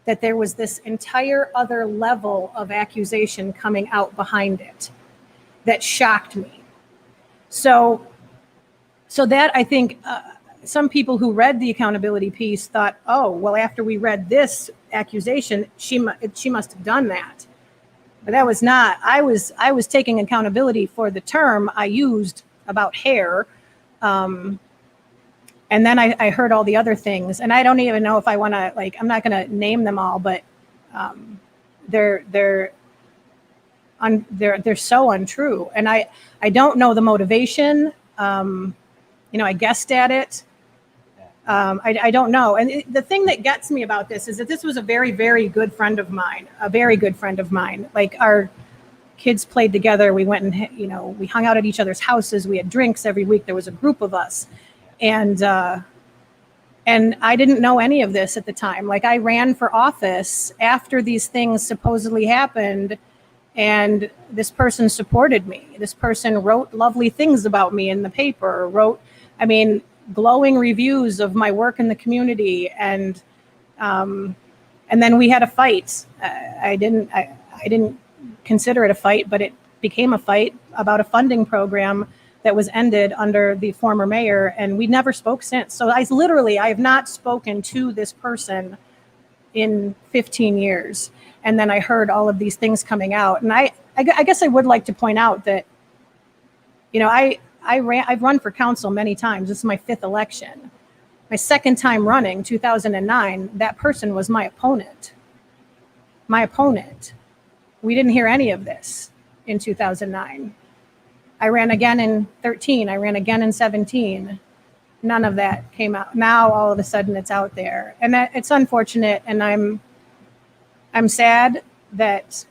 that there was this entire other level of accusation coming out behind it that shocked me. So that, I think, some people who read the accountability piece thought, oh, well, after we read this accusation, she must have done that. But that was not. I was taking accountability for the term I used about hair. And then I heard all the other things, and I don't even know if I want to, I'm not going to name them all, but they're so untrue. And I don't know the motivation. I guessed at it. I don't know. And the thing that gets me about this is that this was a very, very good friend of mine, Like, our kids played together. We went and, we hung out at each other's houses. We had drinks every week. There was a group of us. And I didn't know any of this at the time. I ran for office after these things supposedly happened, and this person supported me. This person wrote lovely things about me in the paper, glowing reviews of my work in the community. And And then we had a fight. I didn't consider it a fight, but it became a fight about a funding program that was ended under the former mayor, and we never spoke since. So I have not spoken to this person in 15 years. And then I heard all of these things coming out. And I guess I would like to point out that, I've run for council many times. This is my 5th election. My 2nd time running, 2009, that person was my opponent. My opponent. We didn't hear any of this in 2009. I ran again in 13. I ran again in 17. None of that came out. Now all of a sudden it's out there, and that it's unfortunate. And I'm sad that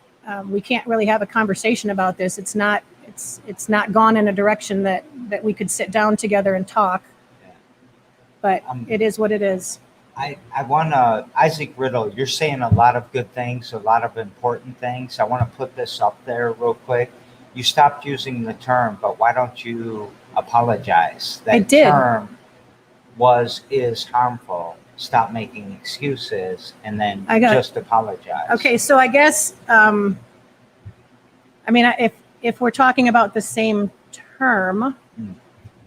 we can't really have a conversation about this. It's not gone in a direction that we could sit down together and talk. But it is what it is. I want to, Isaac Riddle, you're saying a lot of good things, a lot of important things. I want to put this up there real quick. You stopped using the term, but why don't you apologize? That I did. Term is harmful. Stop making excuses and then just apologize. Okay, so I guess, if we're talking about the same term.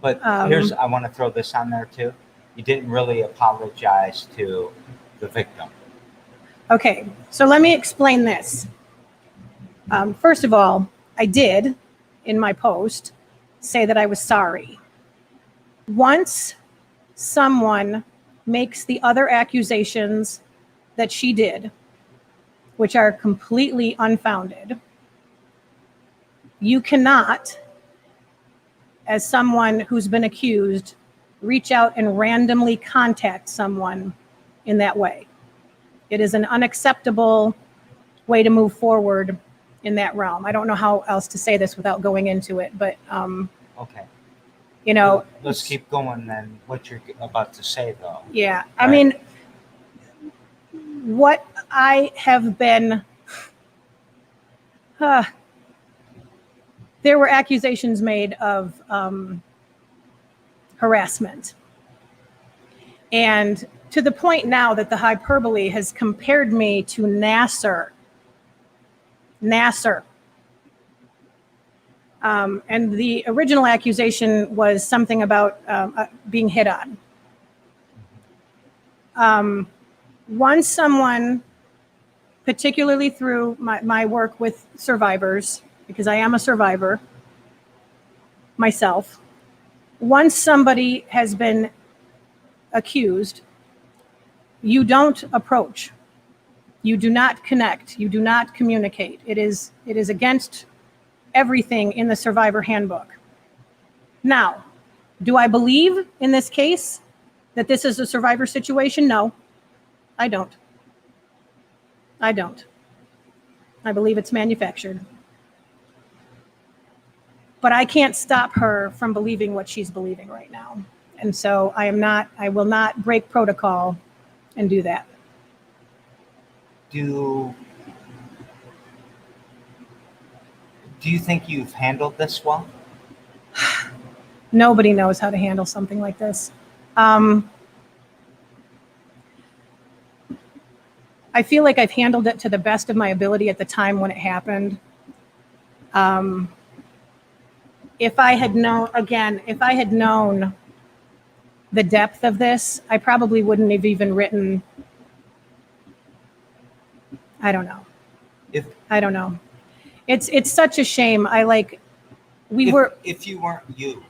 But I want to throw this on there too. You didn't really apologize to the victim. Okay, so let me explain this. First of all, I did, in my post, say that I was sorry. Once someone makes the other accusations that she did, which are completely unfounded, you cannot, as someone who's been accused, reach out and randomly contact someone in that way. It is an unacceptable way to move forward in that realm. I don't know how else to say this without going into it, but okay. Let's keep going then. What you're about to say, though. Yeah, I mean, what I have been. There were accusations made of harassment, and to the point now that the hyperbole has compared me to Nasser. And the original accusation was something about being hit on. Once someone, particularly through my work with survivors, because I am a survivor myself, once somebody has been accused, you don't approach. You do not connect. You do not communicate. It is against everything in the survivor handbook. Now, do I believe in this case that this is a survivor situation? No, I don't. I believe it's manufactured. But I can't stop her from believing what she's believing right now. And so I will not break protocol and do that. Do you think you've handled this well? Nobody knows how to handle something like this. I feel like I've handled it to the best of my ability at the time when it happened. If I had known the depth of this, I probably wouldn't have even written. I don't know. I don't know. It's such a shame. If you weren't you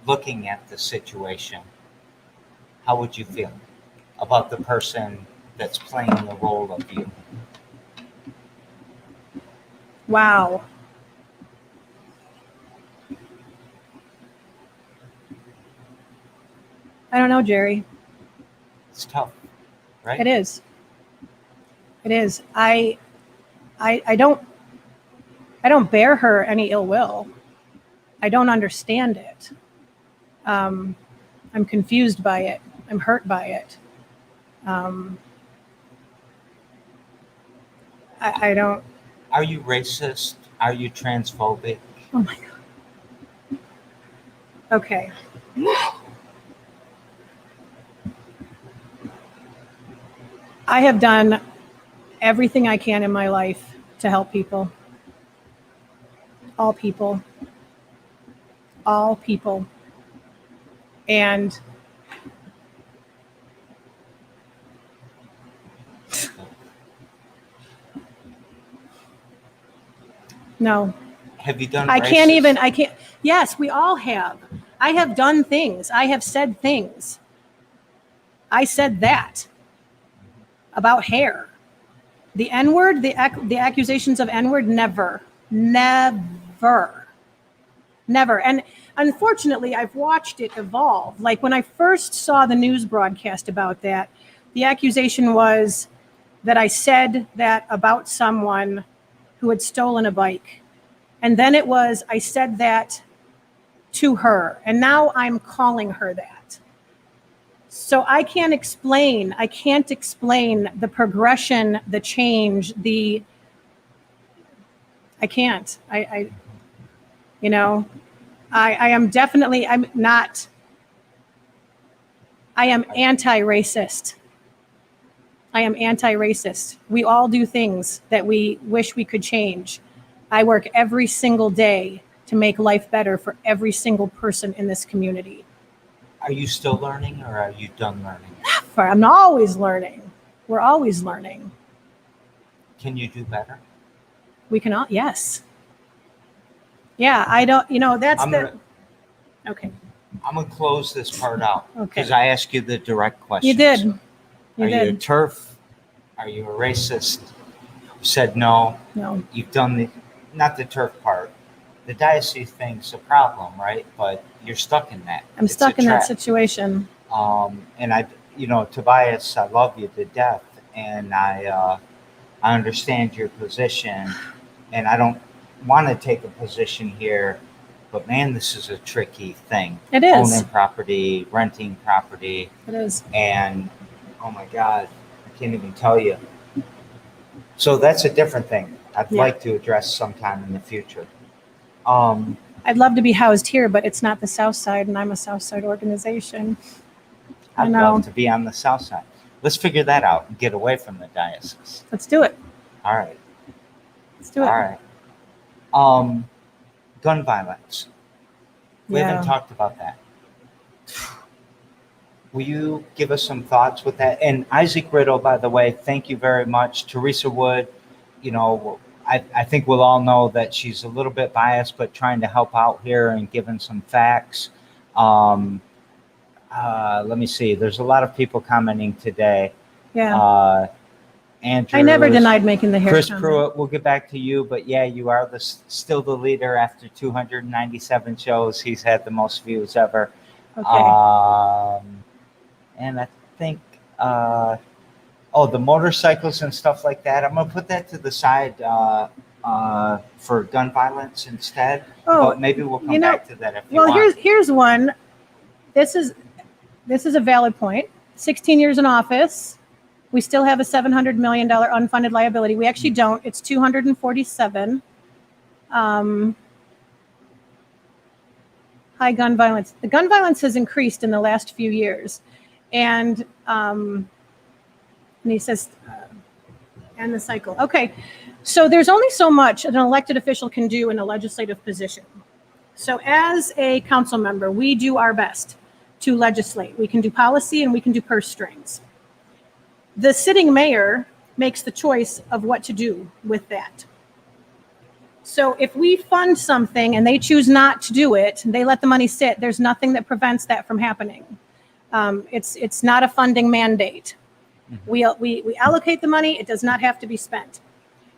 looking at the situation, how would you feel about the person that's playing the role of you? Wow. I don't know, Jerry. It's tough, right? It is. I don't bear her any ill will. I don't understand it. I'm confused by it. I'm hurt by it. I don't. Are you racist? Are you transphobic? Oh my God. Okay. I have done everything I can in my life to help people. All people. All people. And no. Have you done I can't racist? even, I can't. Yes, we all have. I have done things. I have said things. I said that about hair. The N-word, the accusations of N-word, never. Never. Never. And unfortunately, I've watched it evolve. Like when I first saw the news broadcast about that, the accusation was that I said that about someone who had stolen a bike. And then it was, I said that to her. And now I'm calling her that. So I can't explain the progression, the change, I can't. I am definitely, I am anti-racist. I am anti-racist. We all do things that we wish we could change. I work every single day to make life better for every single person in this community. Are you still learning, or are you done learning? Never. I'm always learning. We're always learning. Can you do better? We can all, yes. Yeah, I don't, okay. I'm going to close this part out Okay. because I asked you the direct question. You did. Are you a TERF? Are you a racist? You said no. No. You've done not the TERF part. The diocese thing's a problem, right? But you're stuck in that. I'm stuck in that situation. And Tobias, I love you to death, and I understand your position, and I don't want to take a position here, but man, this is a tricky thing. It is. Owning property, renting property. It is. And oh my God, I can't even tell you. So that's a different thing I'd like to address sometime in the future. I'd love to be housed here, but it's not the South Side, and I'm a South Side organization. I'd love to be on the South Side. Let's figure that out and get away from the diocese. Let's do it. All right. Let's do it. All right. Gun violence. We haven't talked about that. Will you give us some thoughts with that? And Isaac Riddle, by the way, thank you very much. Teresa Wood, I think we'll all know that she's a little bit biased, but trying to help out here and giving some facts. Let me see. There's a lot of people commenting today. Yeah. Andrew, I never denied making the hair. Chris comment. Pruitt, we'll get back to you, but yeah, you are still the leader after 297 shows. He's had the most views ever. Okay. And I think, the motorcycles and stuff like that, I'm going to put that to the side for gun violence instead. But maybe we'll come back to that if you want. Well, here's one. This is a valid point. 16 years in office. We still have a $700 million unfunded liability. We actually don't. It's 247. High gun violence. The gun violence has increased in the last few years. And he says, and the cycle. Okay, so there's only so much an elected official can do in a legislative position. So as a council member, we do our best to legislate. We can do policy and we can do purse strings. The sitting mayor makes the choice of what to do with that. So if we fund something and they choose not to do it, they let the money sit, there's nothing that prevents that from happening. It's not a funding mandate. We allocate the money. It does not have to be spent.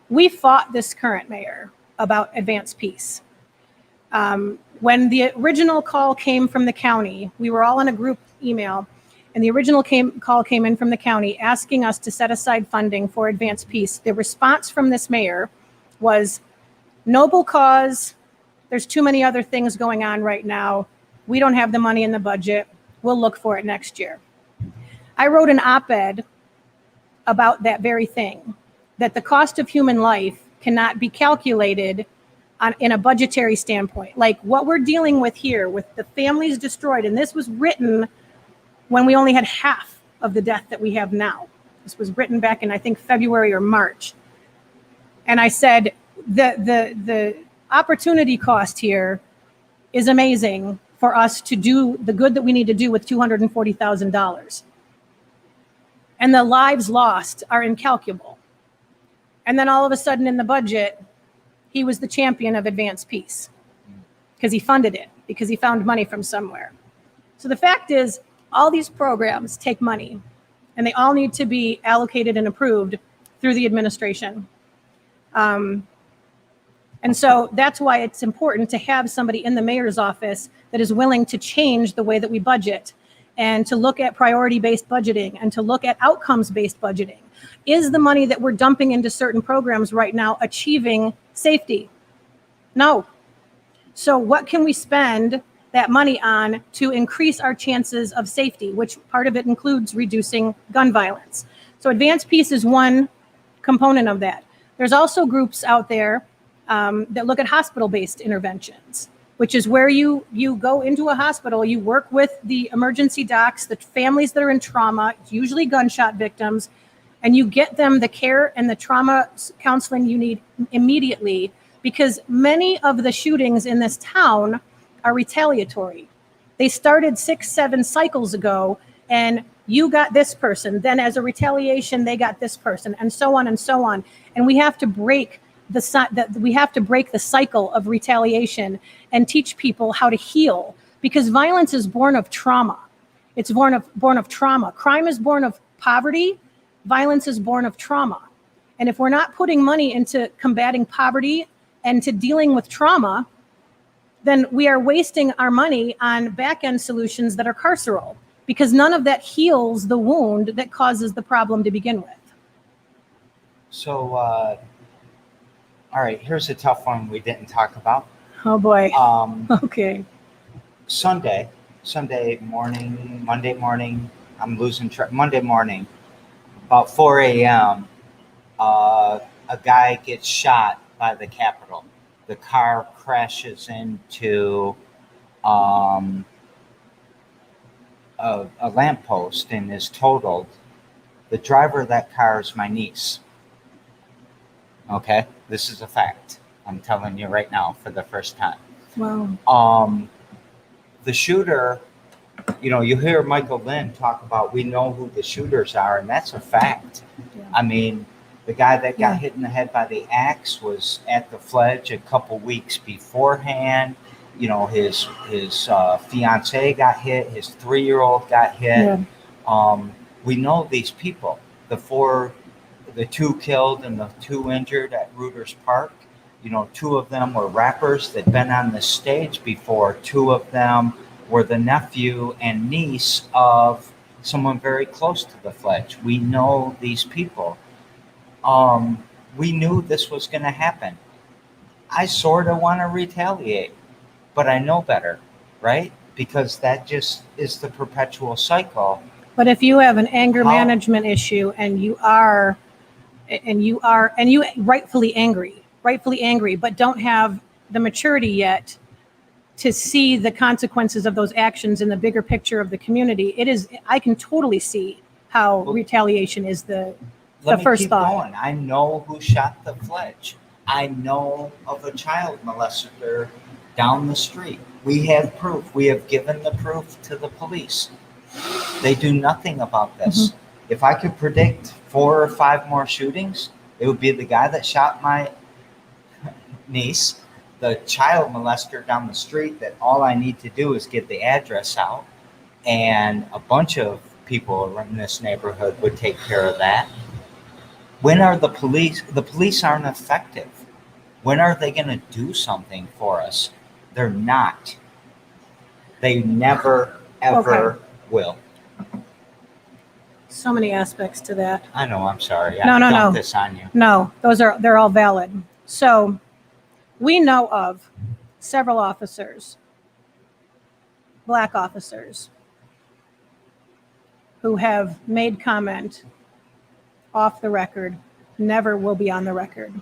We fought this current mayor about advanced peace. When the original call came from the county, we were all in a group email, and the original call came in from the county asking us to set aside funding for advanced peace. The response from this mayor was, noble cause, there's too many other things going on right now. We don't have the money in the budget. We'll look for it next year. I wrote an op-ed about that very thing, that the cost of human life cannot be calculated in a budgetary standpoint. Like what we're dealing with here with the families destroyed, and this was written when we only had half of the death that we have now. This was written back in, I think, February or March. And I said, the opportunity cost here is amazing for us to do the good that we need to do with $240,000. And the lives lost are incalculable. And then all of a sudden in the budget, he was the champion of advanced peace because he funded it, because he found money from somewhere. So the fact is, all these programs take money, and they all need to be allocated and approved through the administration. And so that's why it's important to have somebody in the mayor's office that is willing to change the way that we budget, and to look at priority-based budgeting, and to look at outcomes-based budgeting. Is the money that we're dumping into certain programs right now achieving safety? No. So what can we spend that money on to increase our chances of safety, which part of it includes reducing gun violence? So advanced peace is one component of that. There's also groups out there that look at hospital-based interventions, which is where you go into a hospital, you work with the emergency docs, the families that are in trauma, usually gunshot victims, and you get them the care and the trauma counseling you need immediately, because many of the shootings in this town are retaliatory. They started 6, 7 cycles ago, and you got this person, then as a retaliation, they got this person, and so on and so on. And we have to break the cycle of retaliation and teach people how to heal, because violence is born of trauma. It's born of trauma. Crime is born of poverty. Violence is born of trauma. And if we're not putting money into combating poverty and to dealing with trauma, then we are wasting our money on back-end solutions that are carceral, because none of that heals the wound that causes the problem to begin with. So, all right, here's a tough one we didn't talk about. Oh boy. Okay. Monday morning, I'm losing track. Monday morning, about 4 a.m., a guy gets shot by the Capitol. The car crashes into a lamppost and is totaled. The driver of that car is my niece. Okay, this is a fact. I'm telling you right now for the first time. Wow. The shooter, you hear Michael Lynn talk about, we know who the shooters are, and that's a fact. Yeah. I mean, the guy that got hit in the head by the axe was at the Fledge a couple weeks beforehand. His fiance got hit, his 3-year-old got hit. Yeah. We know these people. The 2 killed and the 2 injured at Reuters Park. 2 of them were rappers that'd been on the stage before. 2 of them were the nephew and niece of someone very close to the Fledge. We know these people. We knew this was going to happen. I sort of want to retaliate, but I know better, right? Because that just is the perpetual cycle. But if you have an anger management issue and you rightfully angry, but don't have the maturity yet to see the consequences of those actions in the bigger picture of the community, I can totally see how retaliation is the first thought. Going. I know who shot the Fledge. I know of a child molester down the street. We have proof. We have given the proof to the police. They do nothing about this. Mm-hmm. If I could predict 4 or 5 more shootings, it would be the guy that shot my niece, the child molester down the street, that all I need to do is get the address out, and a bunch of people in this neighborhood would take care of that. When are the police aren't effective. When are they going to do something for us? They're not. They never, ever will. So many aspects to that. I know, I'm sorry. No. Dumped this on you. No, they're all valid. So we know of several officers, Black officers, who have made comment off the record, never will be on the record,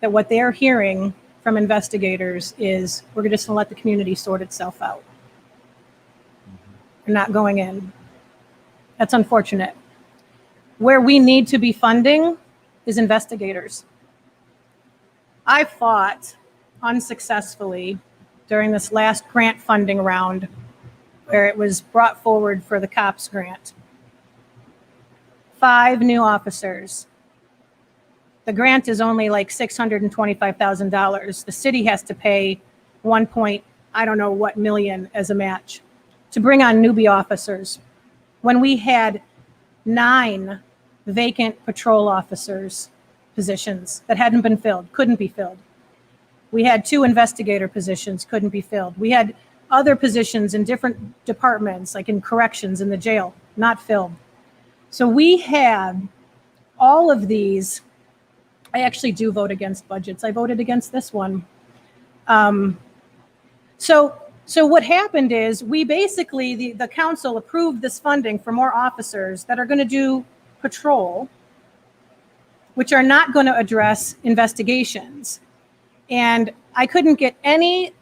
that what they're hearing from investigators is, we're just going to let the community sort itself out. We're not going in. That's unfortunate. Where we need to be funding is investigators. I fought unsuccessfully during this last grant funding round where it was brought forward for the COPS grant. 5 new officers. The grant is only like $625,000. The city has to pay I don't know what million as a match to bring on newbie officers. When we had 9 vacant patrol officers positions that hadn't been filled, couldn't be filled. We had 2 investigator positions, couldn't be filled. We had other positions in different departments, like in corrections in the jail, not filled. So we had all of these. I actually do vote against budgets. I voted against this one. So what happened is we basically, the council approved this funding for more officers that are going to do patrol, which are not going to address investigations. And I couldn't get any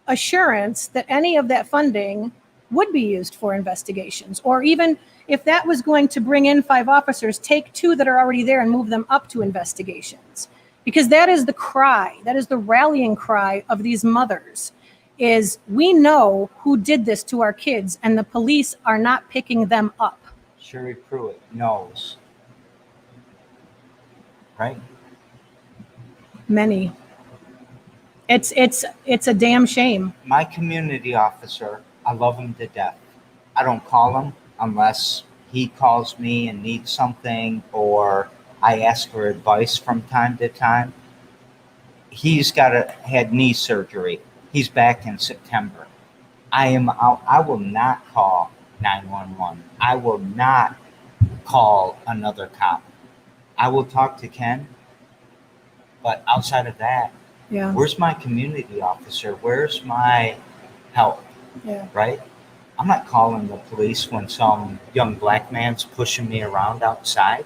assurance that any of that funding would be used for investigations, or even if that was going to bring in 5 officers, take 2 that are already there and move them up to investigations. Because that is the cry, that is the rallying cry of these mothers, is we know who did this to our kids and the police are not picking them up. Sherry Pruitt knows. Right? Many. It's a damn shame. My community officer, I love him to death. I don't call him unless he calls me and needs something, or I ask for advice from time to time. He's had knee surgery. He's back in September. I am out. I will not call 911. I will not call another cop. I will talk to Ken, but outside of that, Yeah. where's my community officer? Where's my help? Yeah. Right? I'm not calling the police when some young black man's pushing me around outside.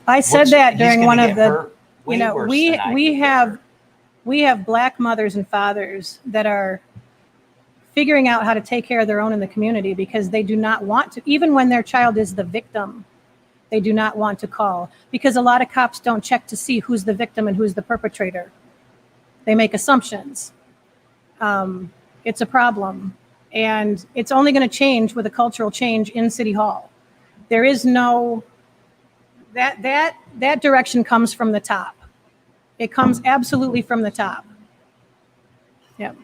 I said that during one of the, we have black mothers and fathers that are figuring out how to take care of their own in the community because they do not want to, even when their child is the victim, they do not want to call because a lot of cops don't check to see who's the victim and who's the perpetrator. They make assumptions. It's a problem. And it's only going to change with a cultural change in City Hall. There is no, that direction comes from the top. It comes absolutely from the top. Yep.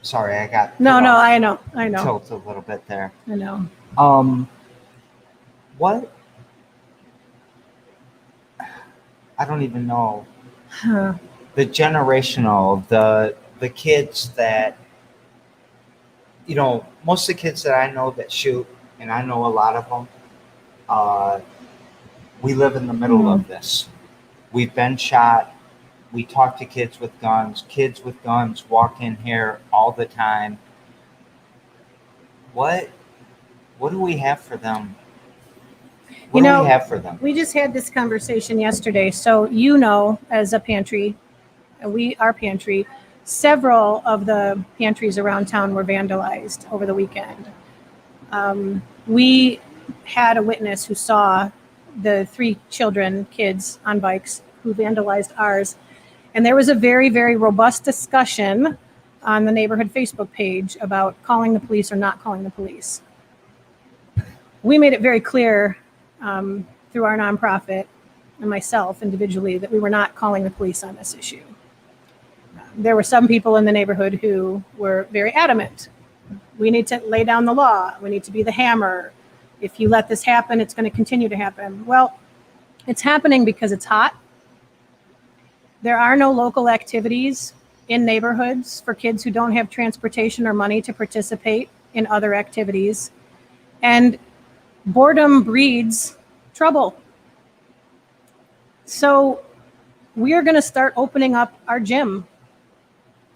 Sorry, I got I know. Tilt a little bit there. I know. What? I don't even know. Huh. The generational, the kids that, most of the kids that I know that shoot, and I know a lot of them, we live in the middle of this. We've been shot. We talk to kids with guns. Kids with guns walk in here all the time. What do we have for them? What do we have for them? We just had this conversation yesterday. So, as a pantry, our pantry, several of the pantries around town were vandalized over the weekend. We had a witness who saw the 3 kids on bikes who vandalized ours. And there was a very, very robust discussion on the neighborhood Facebook page about calling the police or not calling the police. We made it very clear through our nonprofit and myself individually that we were not calling the police on this issue. There were some people in the neighborhood who were very adamant. We need to lay down the law. We need to be the hammer. If you let this happen, it's going to continue to happen. Well, it's happening because it's hot. There are no local activities in neighborhoods for kids who don't have transportation or money to participate in other activities. And boredom breeds trouble. So we are going to start opening up our gym.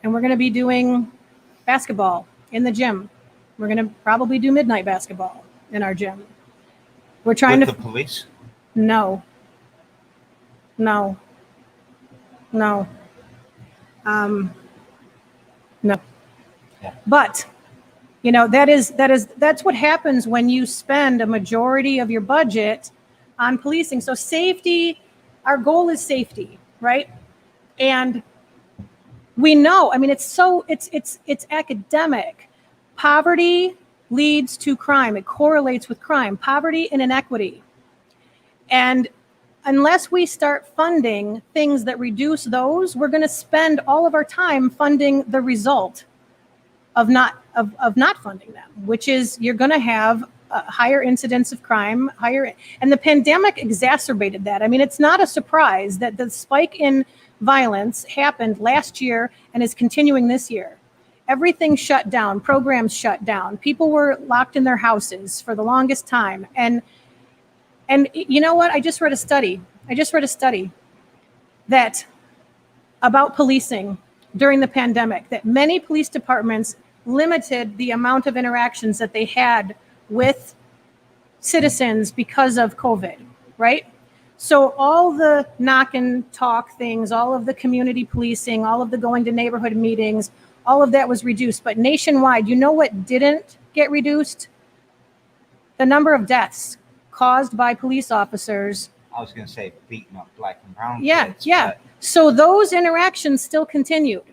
And we're going to be doing basketball in the gym. We're going to probably do midnight basketball in our gym. We're trying with the police? No. No. Yeah. But You know, that's what happens when you spend a majority of your budget on policing. So safety, our goal is safety, right? And we know, I mean, it's academic. Poverty leads to crime. It correlates with crime, poverty and inequity. And unless we start funding things that reduce those, we're going to spend all of our time funding the result of not funding them, which is you're going to have a higher incidence of crime, and the pandemic exacerbated that. I mean, it's not a surprise that the spike in violence happened last year and is continuing this year. Everything shut down, programs shut down, people were locked in their houses for the longest time. And you know what? I just read a study that about policing during the pandemic, that many police departments limited the amount of interactions that they had with citizens because of COVID, right? So all the knock and talk things, all of the community policing, all of the going to neighborhood meetings, all of that was reduced. But nationwide, you know what didn't get reduced? The number of deaths caused by police officers. I was going to say beating up black and brown kids. Yeah. So those interactions still continued,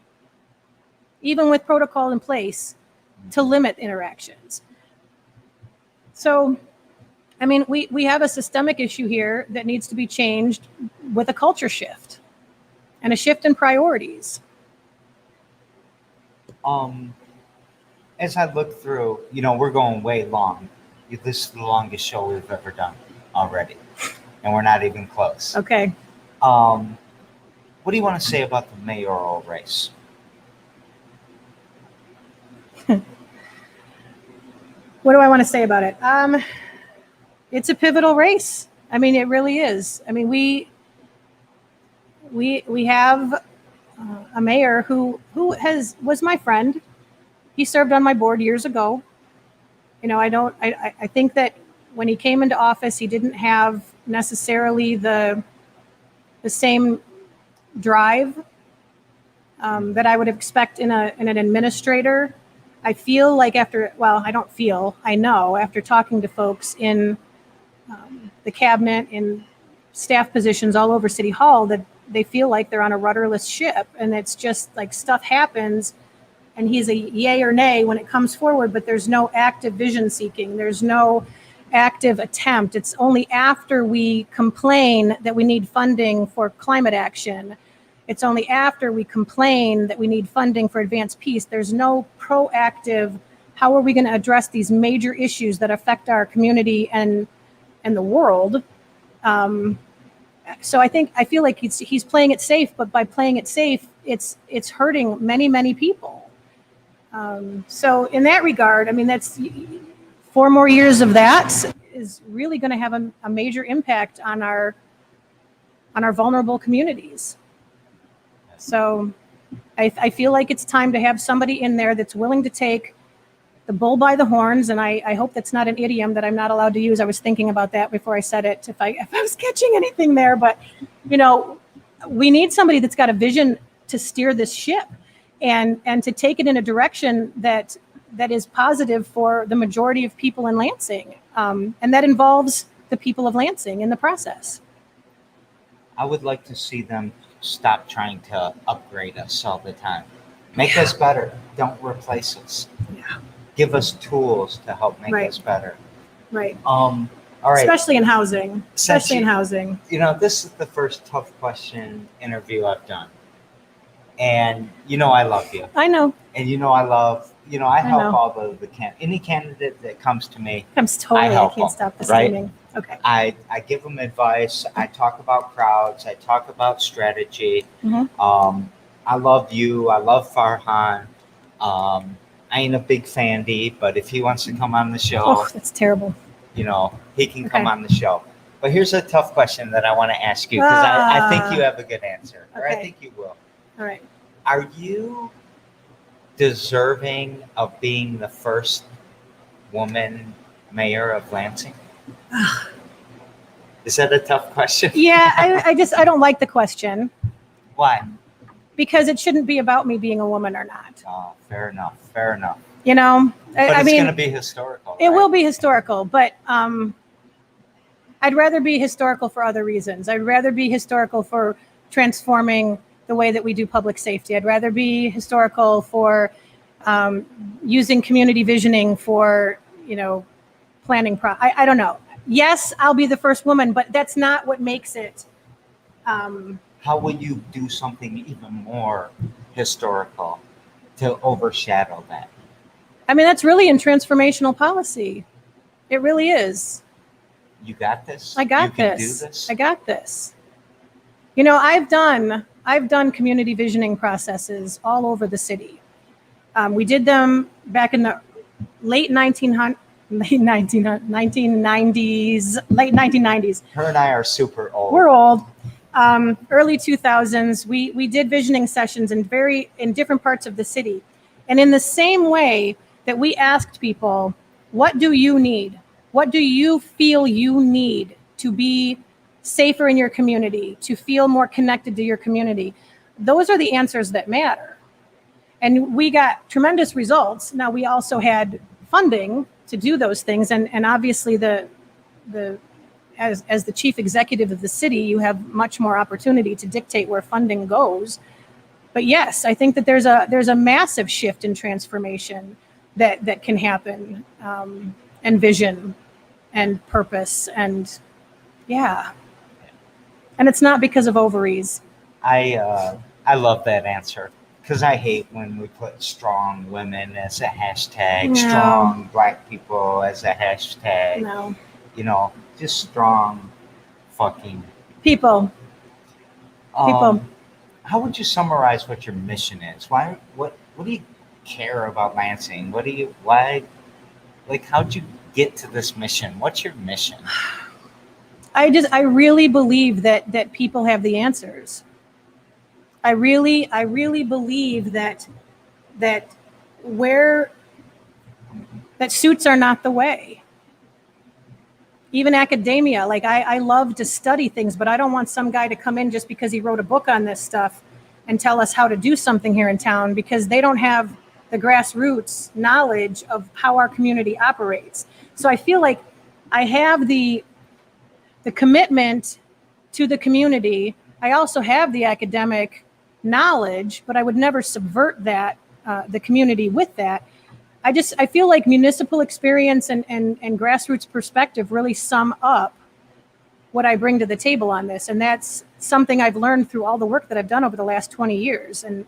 even with protocol in place to limit interactions. So, I mean, we have a systemic issue here that needs to be changed with a culture shift and a shift in priorities. As I look through, you know, we're going way long. This is the longest show we've ever done already, and we're not even close. Okay. What do you want to say about the mayoral race? What do I want to say about it? It's a pivotal race. I mean, it really is. I mean, we have a mayor who was my friend. He served on my board years ago. You know, I think that when he came into office, he didn't have necessarily the same drive that I would expect in an administrator. I feel like I know after talking to folks in the cabinet, in staff positions all over City Hall, that they feel like they're on a rudderless ship, and it's just like stuff happens and he's a yay or nay when it comes forward, but there's no active vision seeking. There's no active attempt. It's only after we complain that we need funding for climate action. It's only after we complain that we need funding for advanced peace. There's no proactive, how are we going to address these major issues that affect our community and the world? So I feel like he's playing it safe, but by playing it safe, it's hurting many, many people. So in that regard, I mean, that's 4 more years of that is really going to have a major impact on our vulnerable communities. So I feel like it's time to have somebody in there that's willing to take the bull by the horns. And I hope that's not an idiom that I'm not allowed to use. I was thinking about that before I said it, if I was catching anything there. But, you know, we need somebody that's got a vision to steer this ship and to take it in a direction that is positive for the majority of people in Lansing. And that involves the people of Lansing in the process. I would like to see them stop trying to upgrade us all the time. Make us better. Don't replace us. Yeah. Give us tools to help make us better. Right. All right. Especially in housing. You know, this is the first tough question interview I've done. And you know I love you. I know. And you know I help all any candidate that comes to me. I can't stop the screaming. Right? Okay. I give them advice. I talk about crowds. I talk about strategy. Mm-hmm. I love you. I love Farhan. I ain't a big Fandy, but if he wants to come on the show, oh, that's terrible. You know, he can come on the show. But here's a tough question that I want to ask you because I think you have a good answer, or I think you will. All right. Are you deserving of being the first woman mayor of Lansing? Is that a tough question? Yeah, I don't like the question. Why? Because it shouldn't be about me being a woman or not. Oh, fair enough. You know, But I it's mean, going to be historical. it right? will be historical, but I'd rather be historical for other reasons. I'd rather be historical for transforming the way that we do public safety. I'd rather be historical for using community visioning for, planning. I don't know. Yes, I'll be the first woman, but that's not what makes it. How will you do something even more historical to overshadow that? I mean, that's really in transformational policy. It really is. You got this? I got you can this. Do this? I got this. I've done community visioning processes all over the city. We did them back in the late 1990s. Her and I are super old. We're old. Early 2000s, we did visioning sessions in different parts of the city. And in the same way that we asked people, what do you need? What do you feel you need to be safer in your community, to feel more connected to your community? Those are the answers that matter. And we got tremendous results. Now, we also had funding to do those things. And obviously, as the chief executive of the city, you have much more opportunity to dictate where funding goes. But yes, I think that there's a massive shift in transformation that can happen, and vision and purpose, and yeah. And it's not because of ovaries. I love that answer, because I hate when we put strong women as a hashtag, No. strong Black people as a hashtag. No. Just strong fucking People. How would you summarize what your mission is? What do you care about Lansing? How'd you get to this mission? What's your mission? I really believe that people have the answers. I really believe that suits are not the way. Even academia, I love to study things, but I don't want some guy to come in just because he wrote a book on this stuff and tell us how to do something here in town, because they don't have the grassroots knowledge of how our community operates. So I feel like I have the commitment to the community. I also have the academic knowledge, but I would never subvert that, the community with that. I feel like municipal experience and grassroots perspective really sum up what I bring to the table on this. And that's something I've learned through all the work that I've done over the last 20 years. And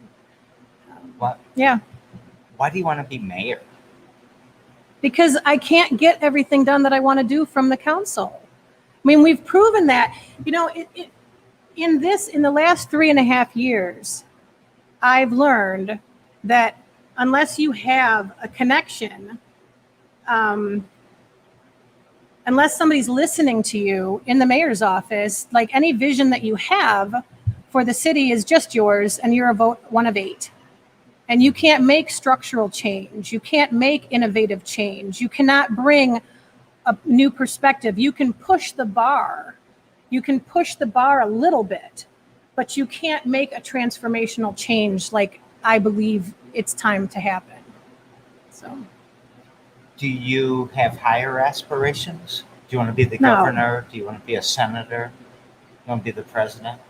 yeah. Why do you want to be mayor? Because I can't get everything done that I want to do from the council. I mean, we've proven that, in the last 3.5 years, I've learned that unless you have a connection, unless somebody's listening to you in the mayor's office, like any vision that you have for the city is just yours, and you're a vote 1 of 8. And you can't make structural change. You can't make innovative change. You cannot bring a new perspective. You can push the bar. You can push the bar a little bit, but you can't make a transformational change like I believe it's time to happen. So, do you have higher aspirations? Do you want to be the governor? Do you want to be a senator? Do you want to be the president?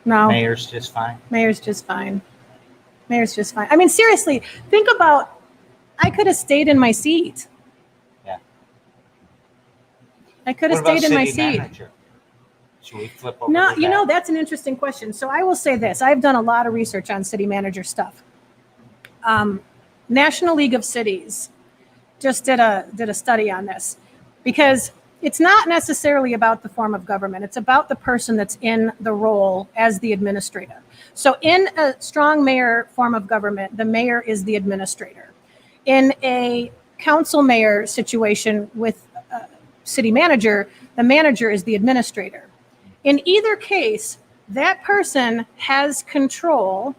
No. Mayor's just fine? Mayor's just fine. I mean, seriously, think about, I could have stayed in my seat. Yeah. I could have stayed in my seat. Manager? Should we flip over No, to that? That's an interesting question. So I will say this. I've done a lot of research on city manager stuff. National League of Cities just did a study on this, because it's not necessarily about the form of government. It's about the person that's in the role as the administrator. So in a strong mayor form of government, the mayor is the administrator. In a council mayor situation with a city manager, the manager is the administrator. In either case, that person has control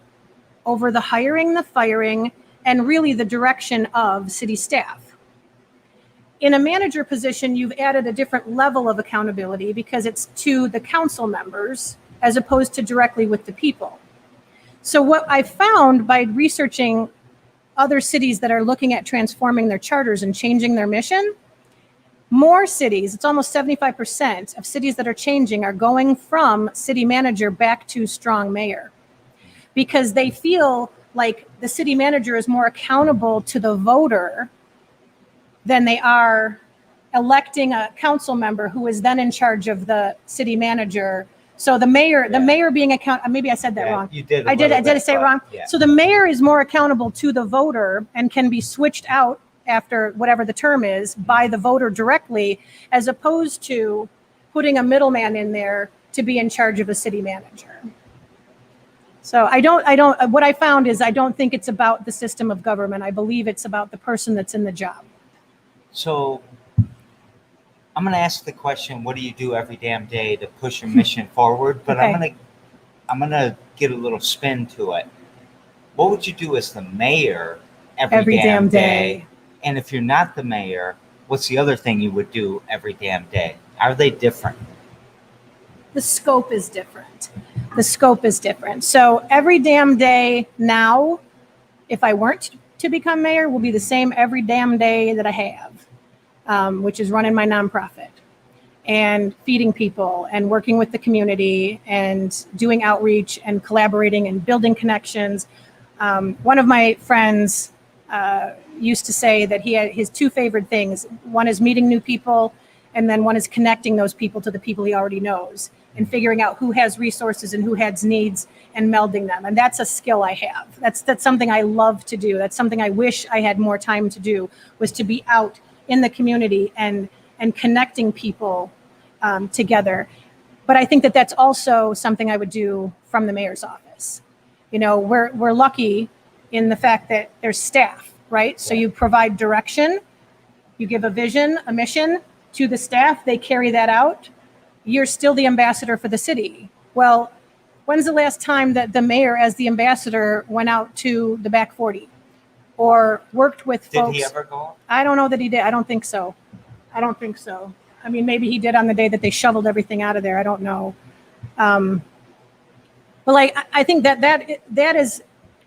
over the hiring, the firing, and really the direction of city staff. In a manager position, you've added a different level of accountability because it's to the council members as opposed to directly with the people. So what I found by researching other cities that are looking at transforming their charters and changing their mission, more cities, it's almost 75% of cities that are changing are going from city manager back to strong mayor, because they feel like the city manager is more accountable to the voter than they are electing a council member who is then in charge of the city manager. So the mayor being maybe I said that wrong. You did. I did say it wrong. Yeah. So the mayor is more accountable to the voter and can be switched out after whatever the term is by the voter directly, as opposed to putting a middleman in there to be in charge of a city manager. So what I found is I don't think it's about the system of government. I believe it's about the person that's in the job. So I'm going to ask the question, what do you do every damn day to push your mission forward? But Okay. I'm going to get a little spin to it. What would you do as the mayor every damn day? And if you're not the mayor, what's the other thing you would do every damn day? Are they different? The scope is different. The scope is different. So every damn day now, if I weren't to become mayor, will be the same every damn day that I have, which is running my nonprofit and feeding people and working with the community and doing outreach and collaborating and building connections. One of my friends used to say that he had his two favorite things. One is meeting new people, and then one is connecting those people to the people he already knows and figuring out who has resources and who has needs and melding them. And that's a skill I have. That's something I love to do. That's something I wish I had more time to do, was to be out in the community and connecting people together. But I think that that's also something I would do from the mayor's office. You know, we're lucky in the fact that there's staff, right? So you provide direction, you give a vision, a mission to the staff, they carry that out. You're still the ambassador for the city. Well, when's the last time that the mayor as the ambassador went out to the back 40 or worked with folks? Did he ever go? I don't know that he did. I don't think so. I mean, maybe he did on the day that they shoveled everything out of there. I don't know. But like, I think that is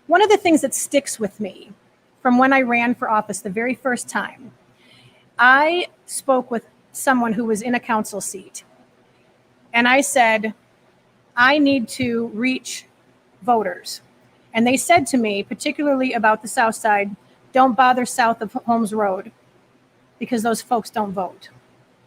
one of the things that sticks with me from when I ran for office the very first time. I spoke with someone who was in a council seat, and I said, I need to reach voters. And they said to me, particularly about the South Side, don't bother south of Holmes Road because those folks don't vote.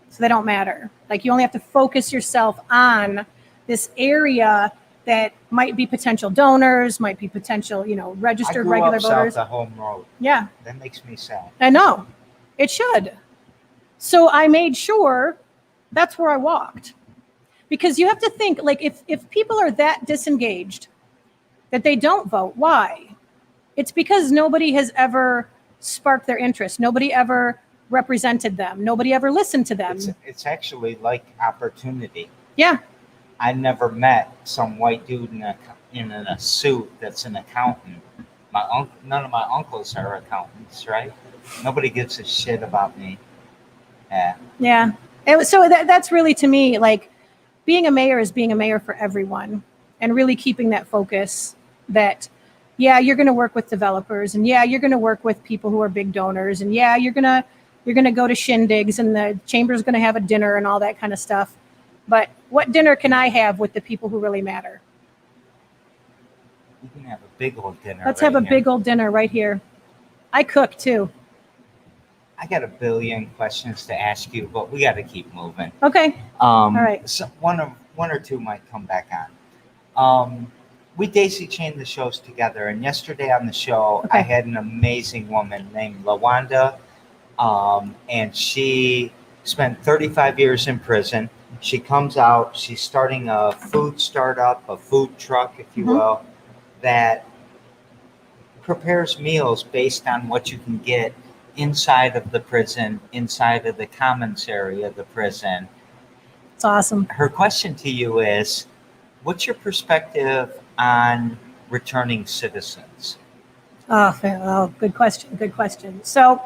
So they don't matter. Like, you only have to focus yourself on this area that might be potential donors, might be potential, registered regular voters. South of Home Road. Yeah. That makes me sad. I know. It should. So I made sure that's where I walked. Because you have to think, like, if people are that disengaged that they don't vote, why? It's because nobody has ever sparked their interest. Nobody ever represented them. Nobody ever listened to them. It's actually like opportunity. Yeah. I never met some white dude in a suit that's an accountant. None of my uncles are accountants, right? Nobody gives a shit about me. Yeah. So that's really, to me, like, being a mayor is being a mayor for everyone, and really keeping that focus that, yeah, you're going to work with developers, and yeah, you're going to work with people who are big donors, and yeah, you're going to go to shindigs, and the chamber's going to have a dinner and all that kind of stuff. But what dinner can I have with the people who really matter? We can have a big old dinner. Let's have a big old dinner right here. I cook too. I got a billion questions to ask you, but we got to keep moving. Okay. All right. So one or two might come back on. We daisy chained the shows together, and yesterday on the show, I had an amazing woman named LaWanda, and she spent 35 years in prison. She comes out, she's starting a food startup, a food truck, if you will, that prepares meals based on what you can get inside of the prison, inside of the commons area of the prison. It's awesome. Her question to you is, what's your perspective on returning citizens? Oh, good question. Good question. So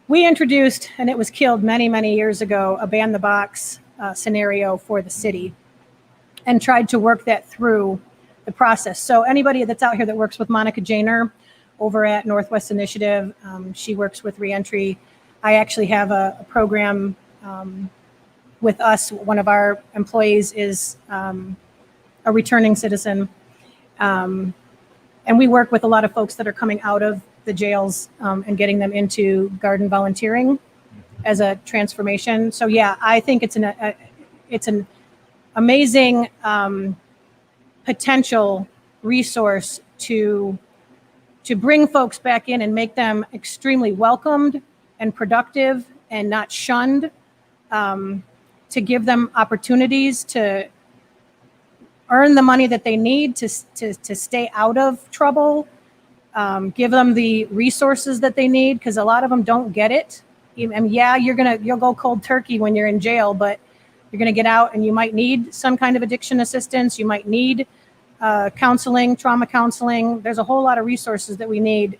we introduced, and it was killed many, many years ago, a ban the box scenario for the city, and tried to work that through the process. So anybody that's out here that works with Monica Janer over at Northwest Initiative. She works with reentry. I actually have a program with us. One of our employees is a returning citizen. And we work with a lot of folks that are coming out of the jails and getting them into garden volunteering as a transformation. So yeah, I think it's an amazing potential resource to bring folks back in and make them extremely welcomed and productive and not shunned, to give them opportunities to earn the money that they need to stay out of trouble, give them the resources that they need, because a lot of them don't get it. And yeah, you'll go cold turkey when you're in jail, but you're going to get out and you might need some kind of addiction assistance. You might need counseling, trauma counseling. There's a whole lot of resources that we need.